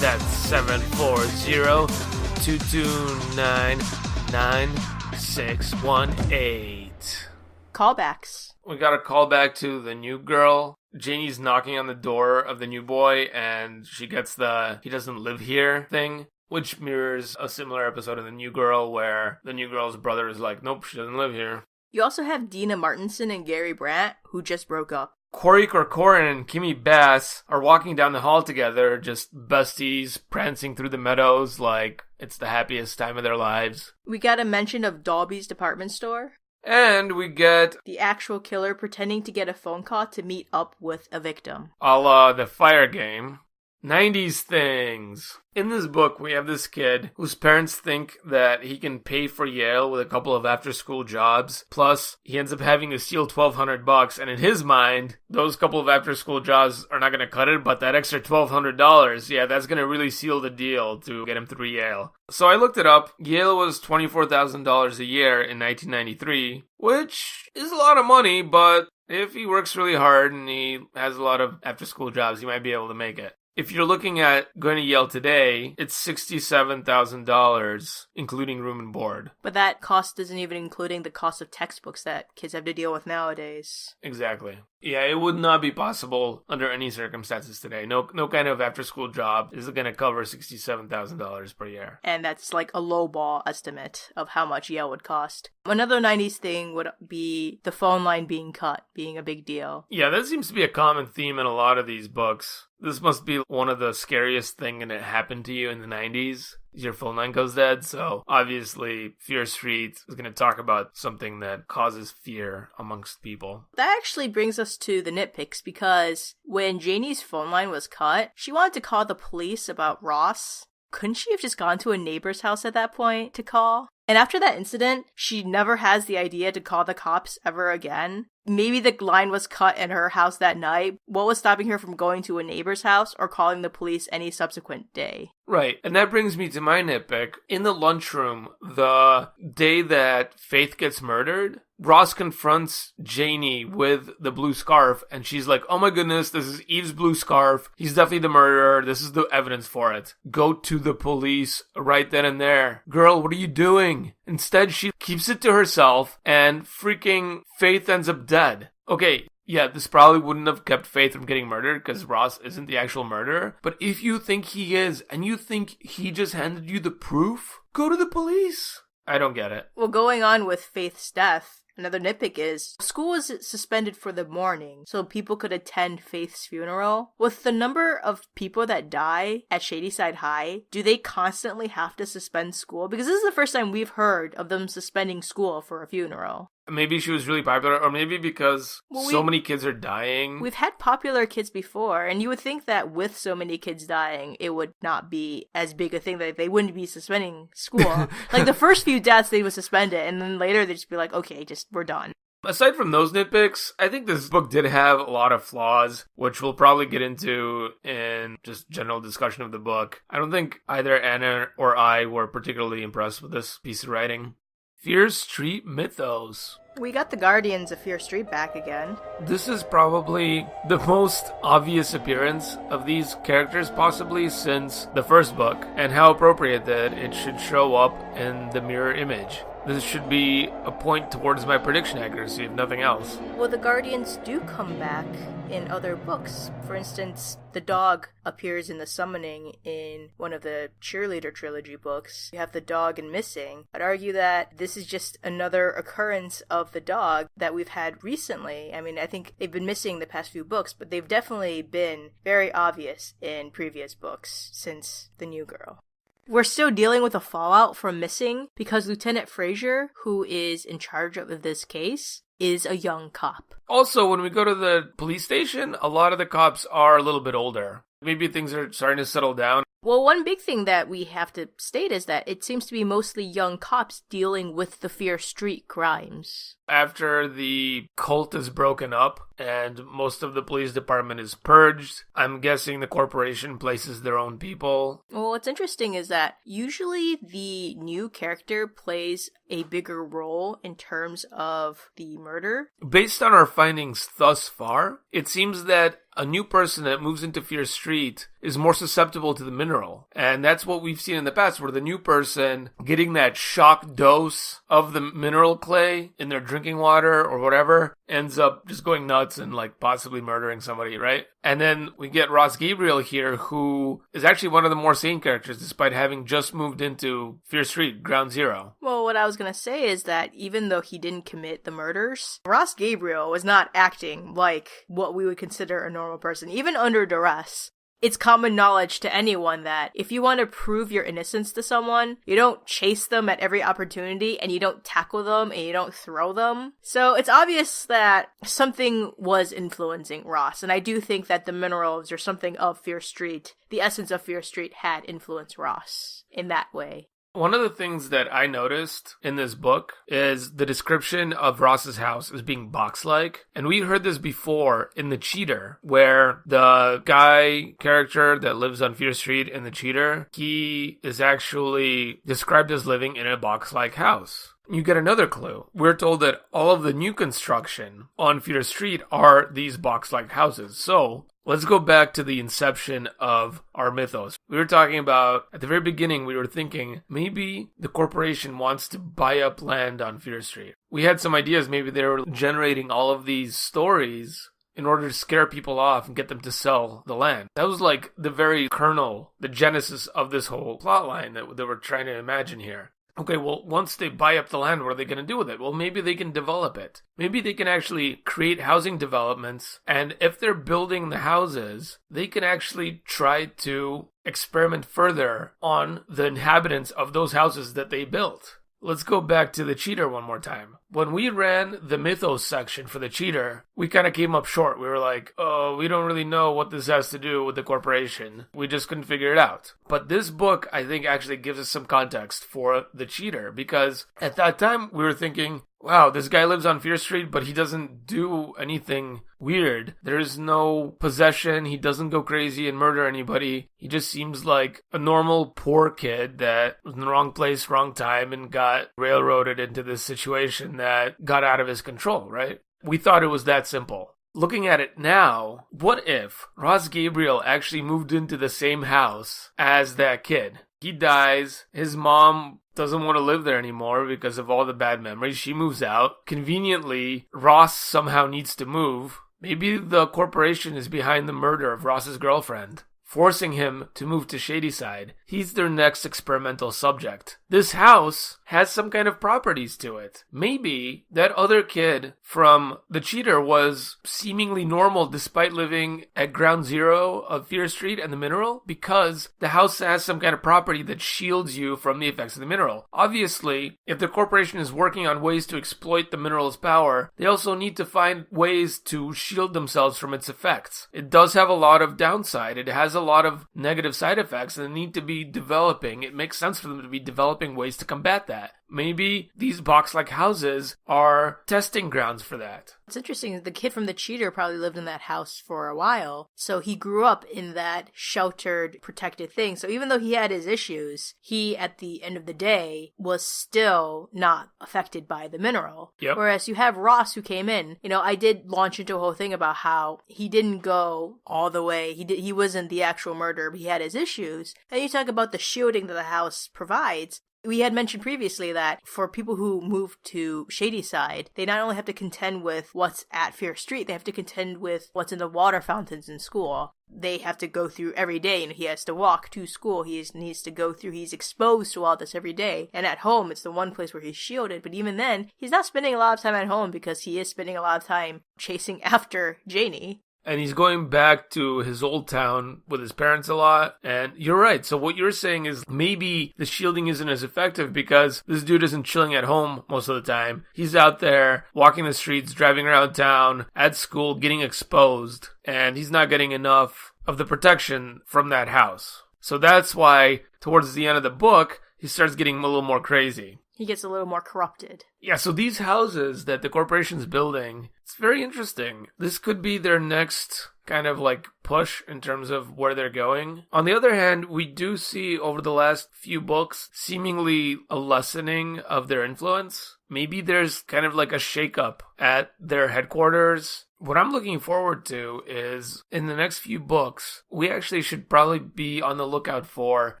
That's 740-229-9618. Callbacks. We got a callback to the new girl. Janie's knocking on the door of the new boy, and she gets the "he doesn't live here" thing, which mirrors a similar episode of The New Girl where the new girl's brother is like, nope, she doesn't live here. You also have Dina Martinson and Gary Brandt, who just broke up. Corey Corcoran and Kimmy Bass are walking down the hall together, just besties, prancing through the meadows like it's the happiest time of their lives. We got a mention of Dalby's department store. And we get the actual killer pretending to get a phone call to meet up with a victim. A la The Fire Game. 90s things. In this book, we have this kid whose parents think that he can pay for Yale with a couple of after-school jobs. Plus, he ends up having to steal $1,200, and in his mind, those couple of after-school jobs are not going to cut it, but that extra $1,200, yeah, that's going to really seal the deal to get him through Yale. So I looked it up. Yale was $24,000 a year in 1993, which is a lot of money, but if he works really hard and he has a lot of after-school jobs, he might be able to make it. If you're looking at going to Yale today, it's $67,000, including room and board. But that cost isn't even including the cost of textbooks that kids have to deal with nowadays. Exactly. Yeah, it would not be possible under any circumstances today. No kind of after-school job is going to cover $67,000 per year. And that's like a lowball estimate of how much Yale would cost. Another 90s thing would be the phone line being cut, being a big deal. Yeah, that seems to be a common theme in a lot of these books. This must be one of the scariest things that happened to you in the 90s. Your phone line goes dead, so obviously Fear Street is going to talk about something that causes fear amongst people. That actually brings us to the nitpicks, because when Janie's phone line was cut, she wanted to call the police about Ross. Couldn't she have just gone to a neighbor's house at that point to call? And after that incident, she never has the idea to call the cops ever again. Maybe the line was cut in her house that night. What was stopping her from going to a neighbor's house or calling the police any subsequent day? Right, and that brings me to my nitpick. In the lunchroom, the day that Faith gets murdered, Ross confronts Janie with the blue scarf, and she's like, oh my goodness, this is Eve's blue scarf. He's definitely the murderer. This is the evidence for it. Go to the police right then and there. Girl, what are you doing? Instead, she keeps it to herself, and freaking Faith ends up dead. Okay, yeah, this probably wouldn't have kept Faith from getting murdered because Ross isn't the actual murderer. But if you think he is, and you think he just handed you the proof, go to the police. I don't get it. Well, going on with Faith's death, another nitpick is school was suspended for the morning so people could attend Faith's funeral. With the number of people that die at Shadyside High, do they constantly have to suspend school? Because this is the first time we've heard of them suspending school for a funeral. Maybe she was really popular, or maybe because so many kids are dying. We've had popular kids before, and you would think that with so many kids dying, it would not be as big a thing that they wouldn't be suspending school. Like the first few deaths, they would suspend it, and then later they'd just be like, okay, we're done. Aside from those nitpicks, I think this book did have a lot of flaws, which we'll probably get into in just general discussion of the book. I don't think either Anna or I were particularly impressed with this piece of writing. Fear Street Mythos. We got the Guardians of Fear Street back again. This is probably the most obvious appearance of these characters possibly since the first book, and how appropriate that it should show up in the mirror image. This should be a point towards my prediction accuracy, if nothing else. Well, the Guardians do come back in other books. For instance, the dog appears in The Summoning in one of the Cheerleader trilogy books. You have the dog in Missing. I'd argue that this is just another occurrence of the dog that we've had recently. I mean, I think they've been missing the past few books, but they've definitely been very obvious in previous books since The New Girl. We're still dealing with a fallout from Missing because Lieutenant Fraser, who is in charge of this case, is a young cop. Also, when we go to the police station, a lot of the cops are a little bit older. Maybe things are starting to settle down. Well, one big thing that we have to state is that it seems to be mostly young cops dealing with the Fear Street crimes. After the cult is broken up and most of the police department is purged, I'm guessing the corporation places their own people. Well, what's interesting is that usually the new character plays a bigger role in terms of the murder. Based on our findings thus far, it seems that a new person that moves into Fear Street is more susceptible to the mineral. And that's what we've seen in the past, where the new person getting that shock dose of the mineral clay in their drinking water or whatever ends up just going nuts and like possibly murdering somebody, right? And then we get Ross Gabriel here, who is actually one of the more sane characters despite having just moved into Fear Street, Ground Zero. Well, what I was going to say is that even though he didn't commit the murders, Ross Gabriel was not acting like what we would consider a normal person, even under duress. It's common knowledge to anyone that if you want to prove your innocence to someone, you don't chase them at every opportunity, and you don't tackle them, and you don't throw them. So it's obvious that something was influencing Ross, and I do think that the minerals or something of Fear Street, the essence of Fear Street, had influenced Ross in that way. One of the things that I noticed in this book is the description of Ross's house as being box-like. And we heard this before in The Cheater, where the guy character that lives on Fear Street in The Cheater, he is actually described as living in a box-like house. You get another clue. We're told that all of the new construction on Fear Street are these box-like houses. So let's go back to the inception of our mythos. We were talking about, at the very beginning, we were thinking, maybe the corporation wants to buy up land on Fear Street. We had some ideas. Maybe they were generating all of these stories in order to scare people off and get them to sell the land. That was like the very kernel, the genesis of this whole plotline that we're trying to imagine here. Okay, well, once they buy up the land, what are they going to do with it? Well, maybe they can develop it. Maybe they can actually create housing developments, and if they're building the houses, they can actually try to experiment further on the inhabitants of those houses that they built. Let's go back to The Cheater one more time. When we ran the mythos section for The Cheater, we kind of came up short. We were like, oh, we don't really know what this has to do with the corporation. We just couldn't figure it out. But this book, I think, actually gives us some context for The Cheater, because at that time, we were thinking, wow, this guy lives on Fear Street, but he doesn't do anything weird. There's no possession. He doesn't go crazy and murder anybody. He just seems like a normal poor kid that was in the wrong place, wrong time, and got railroaded into this situation that got out of his control, right? We thought it was that simple. Looking at it now, what if Ross Gabriel actually moved into the same house as that kid? He dies, his mom doesn't want to live there anymore because of all the bad memories. She moves out. Conveniently, Ross somehow needs to move. Maybe the corporation is behind the murder of Ross's girlfriend, forcing him to move to Shadyside. He's their next experimental subject. This house has some kind of properties to it. Maybe that other kid from The Cheater was seemingly normal despite living at Ground Zero of Fear Street and the mineral, because the house has some kind of property that shields you from the effects of the mineral. Obviously, if the corporation is working on ways to exploit the mineral's power, they also need to find ways to shield themselves from its effects. It does have a lot of downside. It has a lot of negative side effects, and they need to be developing. It makes sense for them to be developing ways to combat that. Maybe these box-like houses are testing grounds for that. It's interesting, the kid from The Cheater probably lived in that house for a while, so he grew up in that sheltered, protected thing. So even though he had his issues, he, at the end of the day, was still not affected by the mineral. Yep. Whereas you have Ross, who came in. You know, I did launch into a whole thing about how he didn't go all the way. He wasn't the actual murderer, but he had his issues. And you talk about the shielding that the house provides. We had mentioned previously that for people who move to Shadyside, they not only have to contend with what's at Fear Street, they have to contend with what's in the water fountains in school. They have to go through every day, and he has to walk to school. He needs to go through, he's exposed to all this every day. And at home, it's the one place where he's shielded. But even then, he's not spending a lot of time at home because he is spending a lot of time chasing after Janie. And he's going back to his old town with his parents a lot. And you're right. So what you're saying is maybe the shielding isn't as effective because this dude isn't chilling at home most of the time. He's out there walking the streets, driving around town, at school, getting exposed. And he's not getting enough of the protection from that house. So that's why towards the end of the book, he starts getting a little more crazy. He gets a little more corrupted. Yeah, so these houses that the corporation's building, it's very interesting. This could be their next kind of like push in terms of where they're going. On the other hand, we do see over the last few books seemingly a lessening of their influence. Maybe there's kind of like a shakeup at their headquarters. What I'm looking forward to is in the next few books, we actually should probably be on the lookout for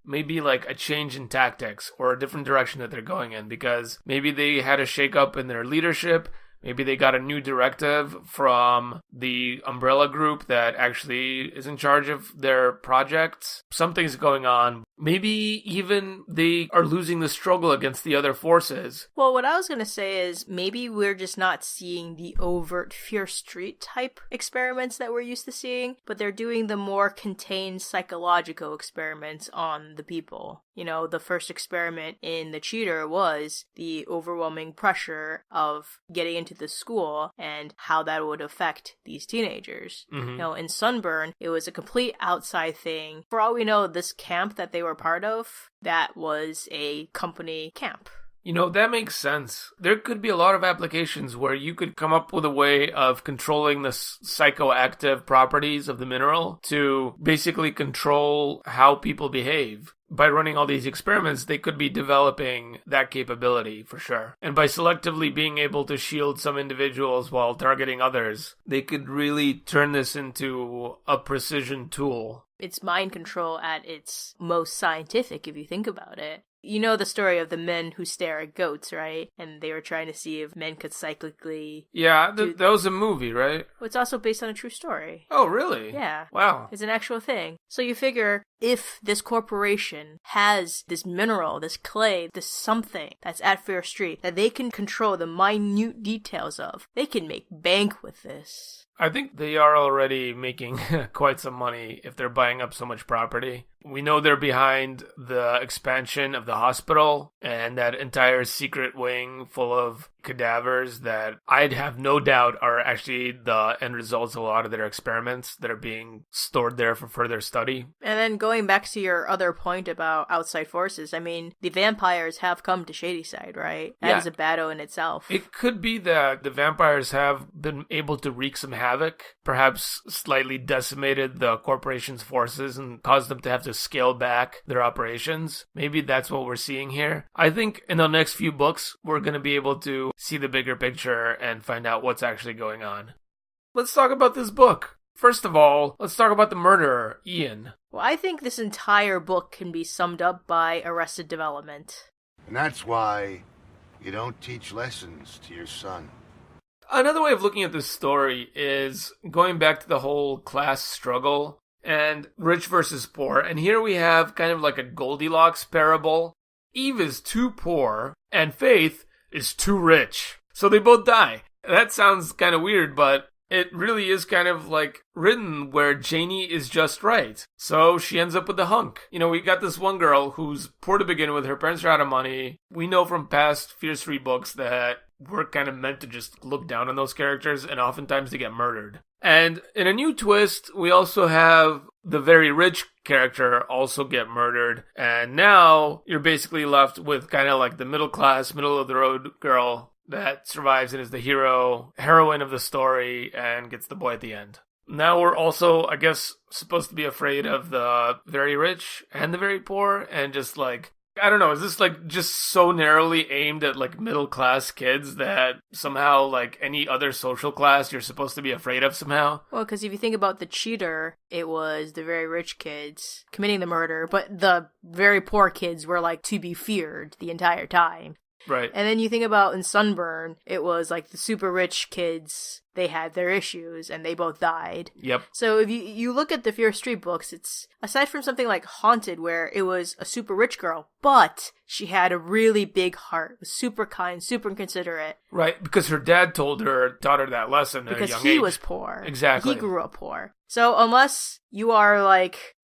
maybe like a change in tactics or a different direction that they're going in, because maybe they had a shakeup in their leadership. Maybe they got a new directive from the umbrella group that actually is in charge of their projects. Something's going on. Maybe even they are losing the struggle against the other forces. Well, what I was going to say is maybe we're just not seeing the overt Fear Street type experiments that we're used to seeing, but they're doing the more contained psychological experiments on the people. You know, the first experiment in The Cheater was the overwhelming pressure of getting into the school and how that would affect these teenagers. Mm-hmm. You know, in Sunburn, it was a complete outside thing. For all we know, this camp that they were part of, that was a company camp. You know, that makes sense. There could be a lot of applications where you could come up with a way of controlling the psychoactive properties of the mineral to basically control how people behave. By running all these experiments, they could be developing that capability for sure. And by selectively being able to shield some individuals while targeting others, they could really turn this into a precision tool. It's mind control at its most scientific, if you think about it. You know the story of the men who stare at goats, right? And they were trying to see if men could cyclically... Yeah, that was a movie, right? Well, it's also based on a true story. Oh, really? Yeah. Wow. It's an actual thing. So you figure if this corporation has this mineral, this clay, this something that's at Fair Street that they can control the minute details of, they can make bank with this. I think they are already making quite some money if they're buying up so much property. We know they're behind the expansion of the hospital and that entire secret wing full of cadavers that I'd have no doubt are actually the end results of a lot of their experiments that are being stored there for further study. And then going back to your other point about outside forces, I mean, the vampires have come to Shadyside, right? That is a battle in itself. It could be that the vampires have been able to wreak some havoc, perhaps slightly decimated the corporation's forces and caused them to have to scale back their operations. Maybe that's what we're seeing here. I think in the next few books, we're going to be able to see the bigger picture and find out what's actually going on. Let's talk about this book. First of all, let's talk about the murderer, Ian. Well, I think this entire book can be summed up by Arrested Development. And that's why you don't teach lessons to your son. Another way of looking at this story is going back to the whole class struggle and rich versus poor. And here we have kind of like a Goldilocks parable. Eve is too poor and Faith is too rich. So they both die. That sounds kind of weird, but it really is kind of like written where Janie is just right. So she ends up with the hunk. You know, we got this one girl who's poor to begin with. Her parents are out of money. We know from past Fierce 3 books that we're kind of meant to just look down on those characters, and oftentimes they get murdered. And in a new twist, we also have the very rich character also get murdered. And now you're basically left with kind of like the middle class, middle of the road girl that survives and is the heroine of the story and gets the boy at the end. Now we're also, I guess, supposed to be afraid of the very rich and the very poor, and just like, I don't know, is this like just so narrowly aimed at like middle class kids that somehow like any other social class you're supposed to be afraid of somehow? Well, because if you think about The Cheater, it was the very rich kids committing the murder, but the very poor kids were like to be feared the entire time. Right. And then you think about in Sunburn, it was like the super rich kids, they had their issues and they both died. Yep. So if you look at the Fear Street books, it's aside from something like Haunted, where it was a super rich girl, but she had a really big heart, was super kind, super considerate. Right, because her dad taught her that lesson at a young age. Because he was poor. Exactly. He grew up poor. So unless you are like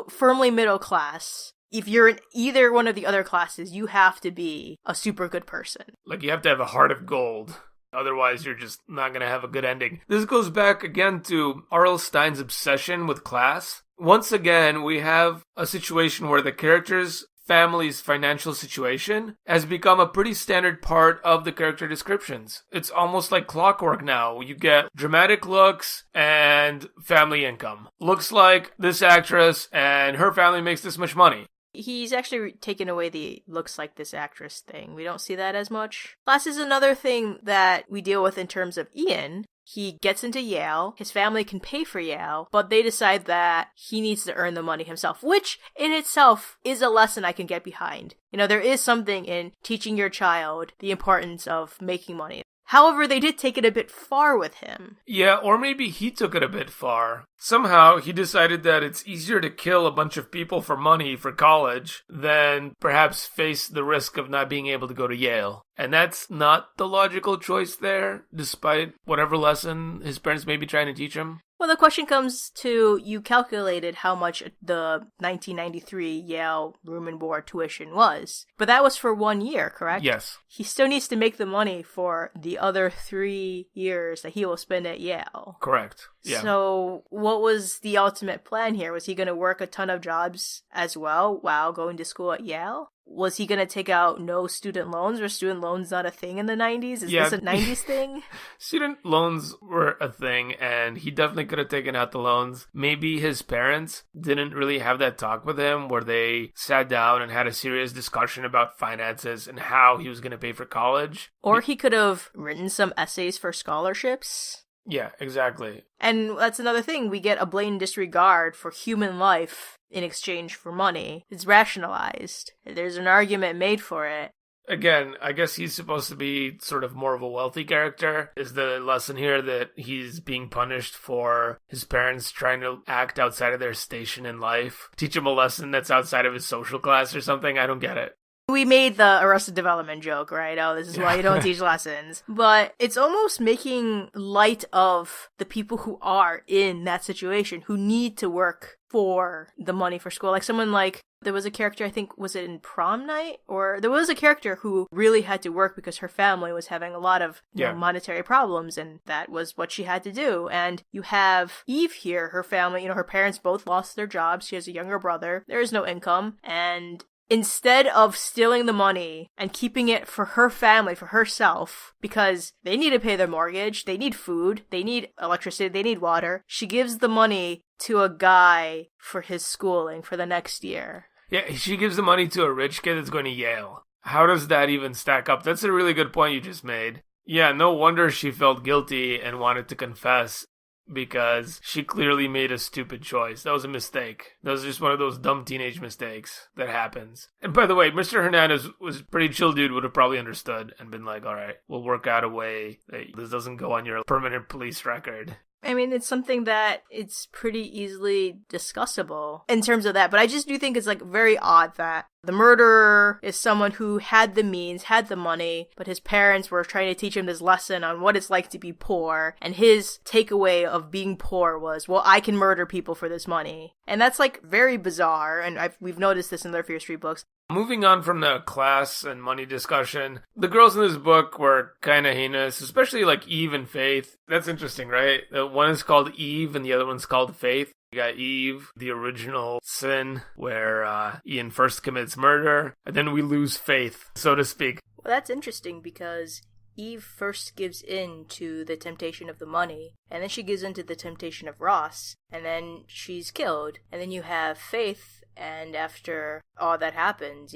firmly middle class, if you're in either one of the other classes, you have to be a super good person. Like, you have to have a heart of gold. Otherwise, you're just not going to have a good ending. This goes back again to R.L. Stine's obsession with class. Once again, we have a situation where the character's family's financial situation has become a pretty standard part of the character descriptions. It's almost like clockwork now. You get dramatic looks and family income. Looks like this actress and her family makes this much money. He's actually taken away the looks like this actress thing. We don't see that as much. Class is another thing that we deal with in terms of Ian. He gets into Yale, his family can pay for Yale, but they decide that he needs to earn the money himself, which in itself is a lesson I can get behind. You know, there is something in teaching your child the importance of making money. However, they did take it a bit far with him. Yeah, or maybe he took it a bit far. Somehow, he decided that it's easier to kill a bunch of people for money for college than perhaps face the risk of not being able to go to Yale. And that's not the logical choice there, despite whatever lesson his parents may be trying to teach him. Well, the question comes to, you calculated how much the 1993 Yale room and board tuition was. But that was for 1 year, correct? Yes. He still needs to make the money for the other 3 years that he will spend at Yale. Correct. Yeah. So what was the ultimate plan here? Was he going to work a ton of jobs as well while going to school at Yale? Was he going to take out no student loans? Were student loans not a thing in the 90s? Is this a 90s thing? Student loans were a thing, and he definitely could have taken out the loans. Maybe his parents didn't really have that talk with him where they sat down and had a serious discussion about finances and how he was going to pay for college. Or he could have written some essays for scholarships. Yeah, exactly. And that's another thing. We get a blatant disregard for human life in exchange for money. It's rationalized. There's an argument made for it. Again, I guess he's supposed to be sort of more of a wealthy character. Is the lesson here that he's being punished for his parents trying to act outside of their station in life? Teach him a lesson that's outside of his social class or something? I don't get it. We made the Arrested Development joke, right? Oh, this is why you don't teach lessons. But it's almost making light of the people who are in that situation, who need to work for the money for school. Like someone like, there was a character, I think, was it in Prom Night? Or there was a character who really had to work because her family was having a lot of monetary problems, and that was what she had to do. And you have Eve here, her family, her parents both lost their jobs. She has a younger brother. There is no income. And instead of stealing the money and keeping it for her family, for herself, because they need to pay their mortgage, they need food, they need electricity, they need water, she gives the money to a guy for his schooling for the next year. Yeah, she gives the money to a rich kid that's going to Yale. How does that even stack up? That's a really good point you just made. Yeah, no wonder she felt guilty and wanted to confess, because she clearly made a stupid choice. That was a mistake. That was just one of those dumb teenage mistakes that happens. And by the way, Mr. Hernandez was a pretty chill dude, would have probably understood and been like, all right, we'll work out a way that this doesn't go on your permanent police record. I mean, it's something that it's pretty easily discussable in terms of that, but I just do think it's like very odd that the murderer is someone who had the means, had the money, but his parents were trying to teach him this lesson on what it's like to be poor, and his takeaway of being poor was, well, I can murder people for this money. And that's like very bizarre, and we've noticed this in their Fear Street books. Moving on from the class and money discussion, the girls in this book were kind of heinous, especially like Eve and Faith. That's interesting, right? One is called Eve and the other one's called Faith. You got Eve, the original sin, where Ian first commits murder, and then we lose Faith, so to speak. Well, that's interesting because Eve first gives in to the temptation of the money, and then she gives in to the temptation of Ross, and then she's killed. And then you have Faith, and after all that happens,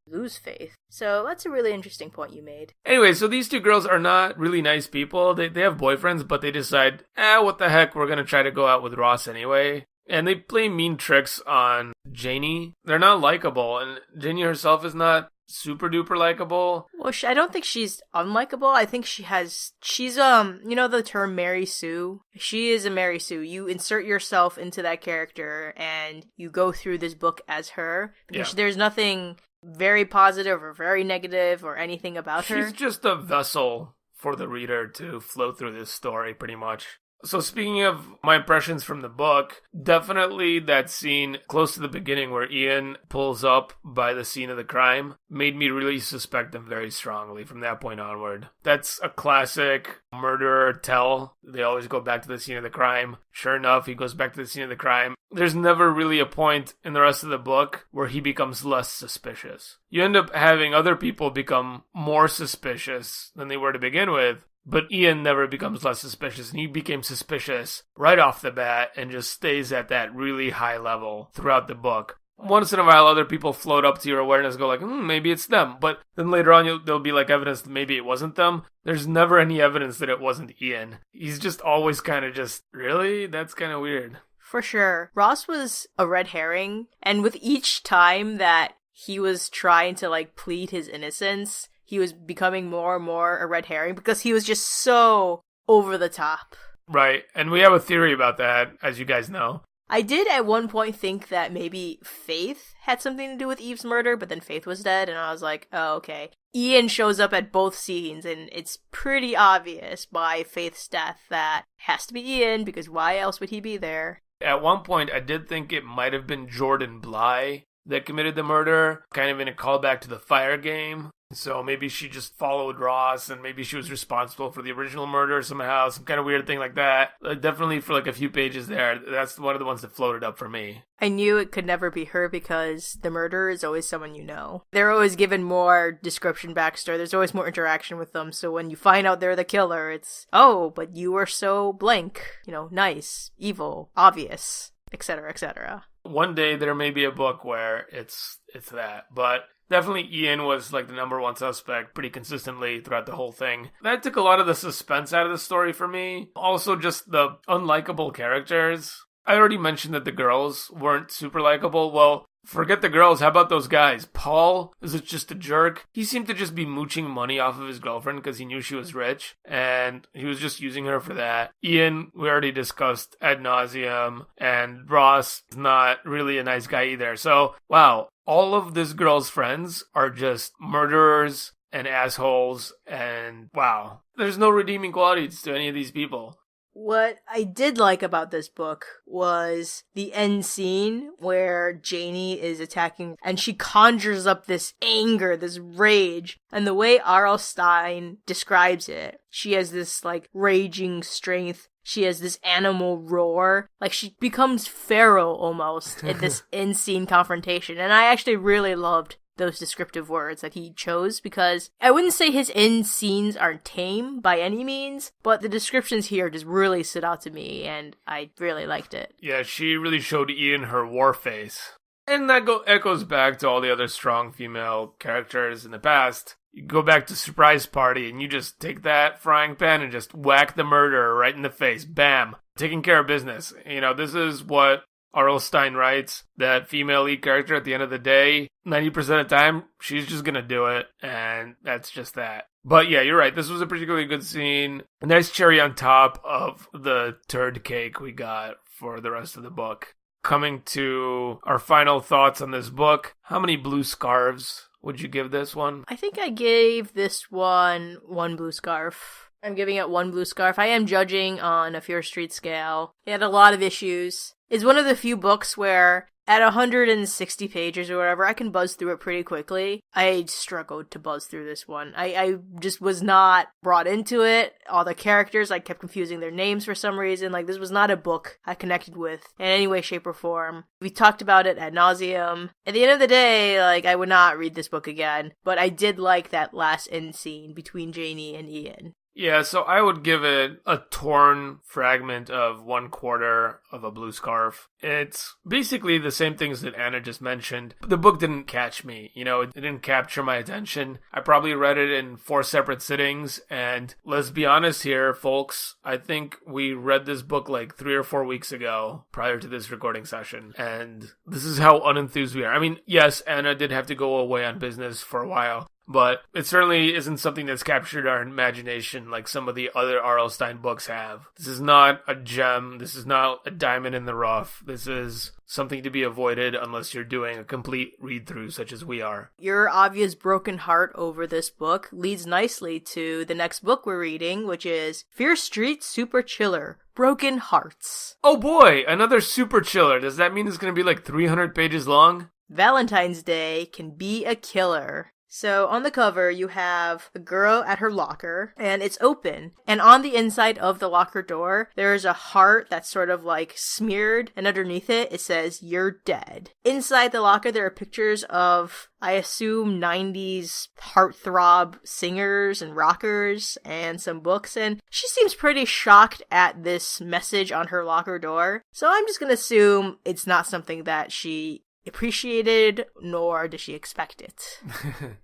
lose Faith. So that's a really interesting point you made. Anyway, so these two girls are not really nice people. They have boyfriends, but they decide, what the heck, we're going to try to go out with Ross anyway. And they play mean tricks on Janie. They're not likable, and Janie herself is not super duper likable. Well, I don't think she's unlikable. I think she's you know the term Mary Sue? She is a Mary Sue. You insert yourself into that character and you go through this book as her. Because there's nothing very positive or very negative or anything about her. She's just a vessel for the reader to flow through this story, pretty much. So speaking of my impressions from the book, definitely that scene close to the beginning where Ian pulls up by the scene of the crime made me really suspect him very strongly from that point onward. That's a classic murderer tell. They always go back to the scene of the crime. Sure enough, he goes back to the scene of the crime. There's never really a point in the rest of the book where he becomes less suspicious. You end up having other people become more suspicious than they were to begin with. But Ian never becomes less suspicious, and he became suspicious right off the bat and just stays at that really high level throughout the book. Once in a while, other people float up to your awareness, go like, maybe it's them. But then later on, there'll be like evidence that maybe it wasn't them. There's never any evidence that it wasn't Ian. He's just always kind of just, really? That's kind of weird. For sure. Ross was a red herring, and with each time that he was trying to like plead his innocence, he was becoming more and more a red herring because he was just so over the top. Right, and we have a theory about that, as you guys know. I did at one point think that maybe Faith had something to do with Eve's murder, but then Faith was dead, and I was like, oh, okay. Ian shows up at both scenes, and it's pretty obvious by Faith's death that it has to be Ian, because why else would he be there? At one point, I did think it might have been Jordan Bly that committed the murder, kind of in a callback to the Fire game. So maybe she just followed Ross, and maybe she was responsible for the original murder somehow, some kind of weird thing like that. Definitely for like a few pages there, that's one of the ones that floated up for me. I knew it could never be her because the murderer is always someone you know. They're always given more description backstory, there's always more interaction with them, so when you find out they're the killer, it's, oh, but you were so blank, nice, evil, obvious, etc., etc. One day there may be a book where it's that, but definitely Ian was like the number one suspect pretty consistently throughout the whole thing. That took a lot of the suspense out of the story for me. Also just the unlikable characters. I already mentioned that the girls weren't super likable. Well, forget the girls, how about those guys? Paul is just a jerk. He seemed to just be mooching money off of his girlfriend because he knew she was rich, and he was just using her for that. Ian, we already discussed ad nauseum, and Ross is not really a nice guy either. So, wow, all of this girl's friends are just murderers and assholes, and wow, there's no redeeming qualities to any of these people. What I did like about this book was the end scene where Janie is attacking and she conjures up this anger, this rage. And the way R.L. Stine describes it, she has this like raging strength. She has this animal roar. Like she becomes feral almost in this end scene confrontation. And I actually really loved those descriptive words that he chose, because I wouldn't say his end scenes aren't tame by any means, but the descriptions here just really stood out to me, and I really liked it. Yeah, she really showed Ian her war face. And that echoes back to all the other strong female characters in the past. You go back to Surprise Party, and you just take that frying pan and just whack the murderer right in the face. Bam! Taking care of business. This is what R.L. Stine writes, that female lead character at the end of the day, 90% of the time, she's just gonna do it, and that's just that. But yeah, you're right, this was a particularly good scene. A nice cherry on top of the turd cake we got for the rest of the book. Coming to our final thoughts on this book, how many blue scarves would you give this one? I think I gave this one blue scarf. I'm giving it 1 blue scarf. I am judging on a Fear Street scale. It had a lot of issues. It's one of the few books where at 160 pages or whatever, I can buzz through it pretty quickly. I struggled to buzz through this one. I just was not brought into it. All the characters, I kept confusing their names for some reason. Like, this was not a book I connected with in any way, shape, or form. We talked about it ad nauseum. At the end of the day, like, I would not read this book again. But I did like that last end scene between Janie and Ian. Yeah, so I would give it a torn fragment of 1/4 of a blue scarf. It's basically the same things that Anna just mentioned. The book didn't catch me, it didn't capture my attention. I probably read it in 4 separate sittings, and let's be honest here, folks, I think we read this book like 3 or 4 weeks ago prior to this recording session, and this is how unenthused we are. I mean, yes, Anna did have to go away on business for a while, but it certainly isn't something that's captured our imagination like some of the other R.L. Stine books have. This is not a gem. This is not a diamond in the rough. This is something to be avoided unless you're doing a complete read-through such as we are. Your obvious broken heart over this book leads nicely to the next book we're reading, which is Fear Street Super Chiller, Broken Hearts. Oh boy, another super chiller. Does that mean it's going to be like 300 pages long? Valentine's Day can be a killer. So on the cover, you have a girl at her locker, and it's open. And on the inside of the locker door, there is a heart that's sort of like smeared, and underneath it, it says, "You're dead." Inside the locker, there are pictures of, I assume, 90s heartthrob singers and rockers, and some books, and she seems pretty shocked at this message on her locker door. So I'm just gonna assume it's not something that she appreciated, nor does she expect it.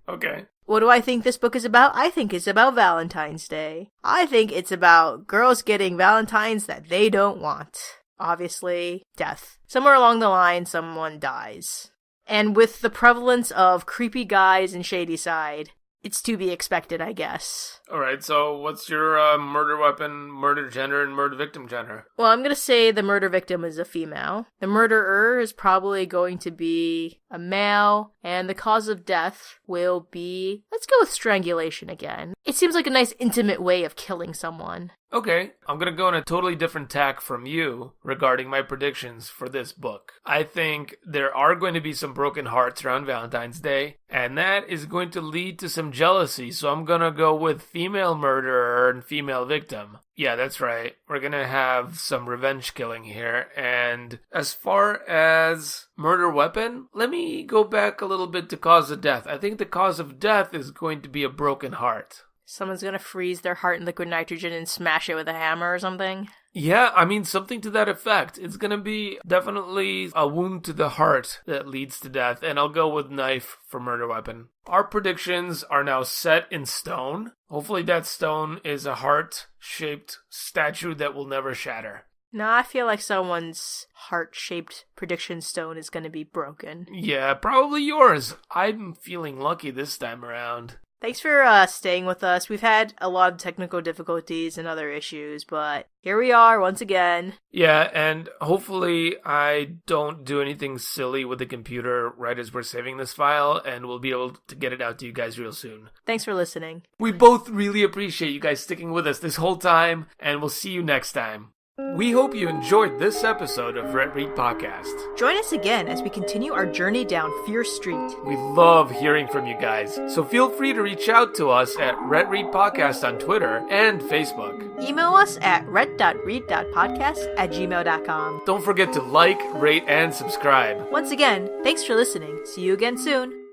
Okay. What do I think this book is about? I think it's about Valentine's Day. I think it's about girls getting Valentines that they don't want. Obviously, death. Somewhere along the line, someone dies. And with the prevalence of creepy guys in Shadyside, it's to be expected, I guess. Alright, so what's your murder weapon, murder gender, and murder victim gender? Well, I'm gonna say the murder victim is a female. The murderer is probably going to be a male, and the cause of death will be, let's go with strangulation again. It seems like a nice intimate way of killing someone. Okay, I'm gonna go on a totally different tack from you regarding my predictions for this book. I think there are going to be some broken hearts around Valentine's Day, and that is going to lead to some jealousy, so I'm gonna go with female murderer and female victim. Yeah, that's right. We're gonna have some revenge killing here, and as far as murder weapon, let me go back a little bit to cause of death. I think the cause of death is going to be a broken heart. Someone's gonna freeze their heart in liquid nitrogen and smash it with a hammer or something? Yeah, I mean, something to that effect. It's gonna be definitely a wound to the heart that leads to death, and I'll go with knife for murder weapon. Our predictions are now set in stone. Hopefully that stone is a heart-shaped statue that will never shatter. No, I feel like someone's heart-shaped prediction stone is gonna be broken. Yeah, probably yours. I'm feeling lucky this time around. Thanks for staying with us. We've had a lot of technical difficulties and other issues, but here we are once again. Yeah, and hopefully I don't do anything silly with the computer right as we're saving this file, and we'll be able to get it out to you guys real soon. Thanks for listening. We both really appreciate you guys sticking with us this whole time, and we'll see you next time. We hope you enjoyed this episode of Rhett Read Podcast. Join us again as we continue our journey down Fear Street. We love hearing from you guys, so feel free to reach out to us at Rhett Read Podcast on Twitter and Facebook. Email us at rhett.read.podcast@gmail.com. Don't forget to like, rate, and subscribe. Once again, thanks for listening. See you again soon.